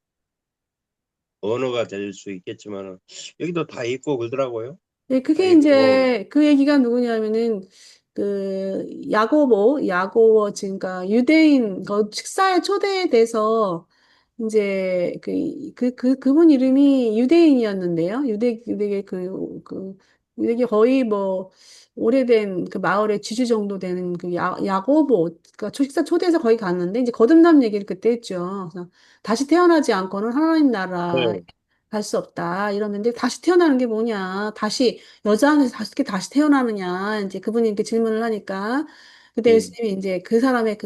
언어가 될 수 있겠지만은, 여기도 다 있고 그러더라고요. 네, 다 그게 있고, 이제 그 얘기가 누구냐면은 그 야고보 그러니까 유대인 식사에 초대돼서 이제 그분 이름이 유대인이었는데요. 유대계 유대계 거의 뭐 오래된 그 마을의 지주 정도 되는 그 야고보 그러니까 식사 초대해서 거기 갔는데 이제 거듭남 얘기를 그때 했죠. 그래서 다시 태어나지 않고는 하나님 나라 네, 갈 수 없다 이러는데 다시 태어나는 게 뭐냐? 다시 여자 안에서 다시 태어나느냐? 이제 그분이 이렇게 질문을 하니까 그때 음, 예수님이 이제 그 사람의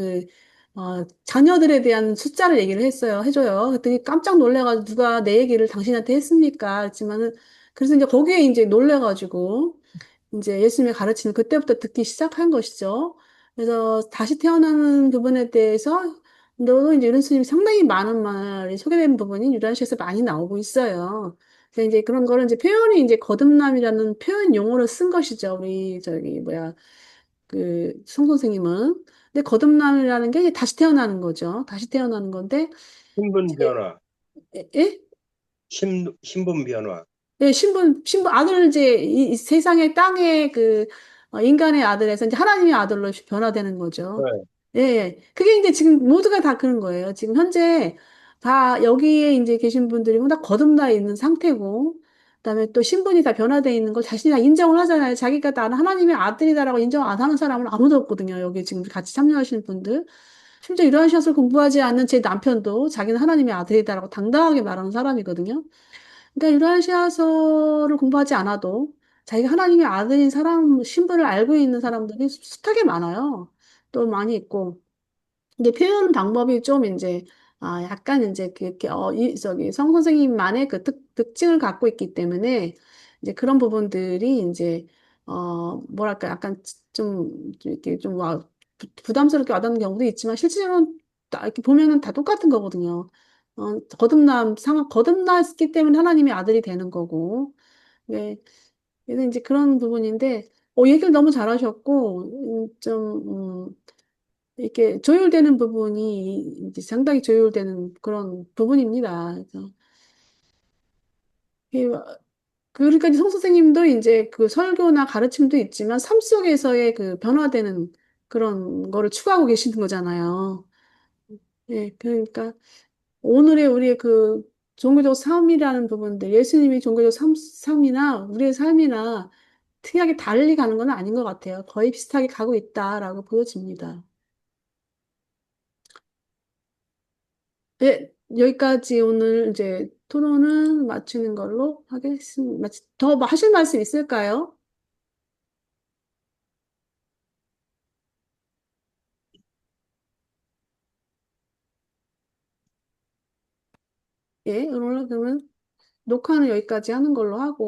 자녀들에 대한 숫자를 얘기를 해줘요. 그랬더니 깜짝 놀래가지고 누가 내 얘기를 당신한테 했습니까? 그랬지만은 그래서 이제 거기에 이제 놀래가지고 이제 예수님의 가르치는 그때부터 듣기 시작한 것이죠. 그래서 다시 태어나는 부분에 대해서 너도 이제 유른 스님이 상당히 많은 말이 소개된 부분이 유란시에서 많이 나오고 있어요. 그래서 이제 그런 거를 이제 표현이 이제 거듭남이라는 표현 용어를 쓴 것이죠. 우리 저기 뭐야 송 선생님은. 근데 거듭남이라는 게 이제 다시 태어나는 거죠. 다시 태어나는 건데 신분 변화, 예? 신분 변화. 예, 아들 이제 이 세상의 땅의 인간의 아들에서 이제 하나님의 아들로 변화되는 거죠. 네. 예, 예. 그게 이제 지금 모두가 다 그런 거예요. 지금 현재 다 여기에 이제 계신 분들이 다 거듭나 있는 상태고, 그다음에 또 신분이 다 변화되어 있는 걸 자신이 다 인정을 하잖아요. 자기가 나는 하나님의 아들이다라고 인정 안 하는 사람은 아무도 없거든요. 여기 지금 같이 참여하시는 분들. 심지어 이러한 샷을 공부하지 않는 제 남편도 자기는 하나님의 아들이다라고 당당하게 말하는 사람이거든요. 그러니까 유라시아서를 공부하지 않아도 자기가 하나님의 아들인 사람, 신분을 알고 있는 사람들이 숱하게 많아요. 또 많이 있고. 근데 표현 방법이 좀 이제, 약간 이제 성 선생님만의 그 특징을 갖고 있기 때문에 이제 그런 부분들이 이제, 뭐랄까, 약간 이렇게 부담스럽게 와닿는 경우도 있지만 실제로는 이렇게 보면은 다 똑같은 거거든요. 거듭났기 때문에 하나님의 아들이 되는 거고. 네. 그래서 이제 그런 부분인데, 얘기를 너무 잘하셨고, 이렇게 조율되는 부분이 이제 상당히 조율되는 그런 부분입니다. 그래서 이게 그러니까 이제 송 선생님도 이제 그 설교나 가르침도 있지만 삶 속에서의 그 변화되는 그런 거를 추구하고 계시는 거잖아요. 예, 그러니까 오늘의 우리의 종교적 삶이라는 부분들, 예수님이 종교적 삶이나 우리의 삶이나 특이하게 달리 가는 건 아닌 것 같아요. 거의 비슷하게 가고 있다라고 보여집니다. 네, 여기까지 오늘 이제 토론은 마치는 걸로 하겠습니다. 더 하실 말씀 있을까요? 예, 오늘 그러면 녹화는 여기까지 하는 걸로 하고.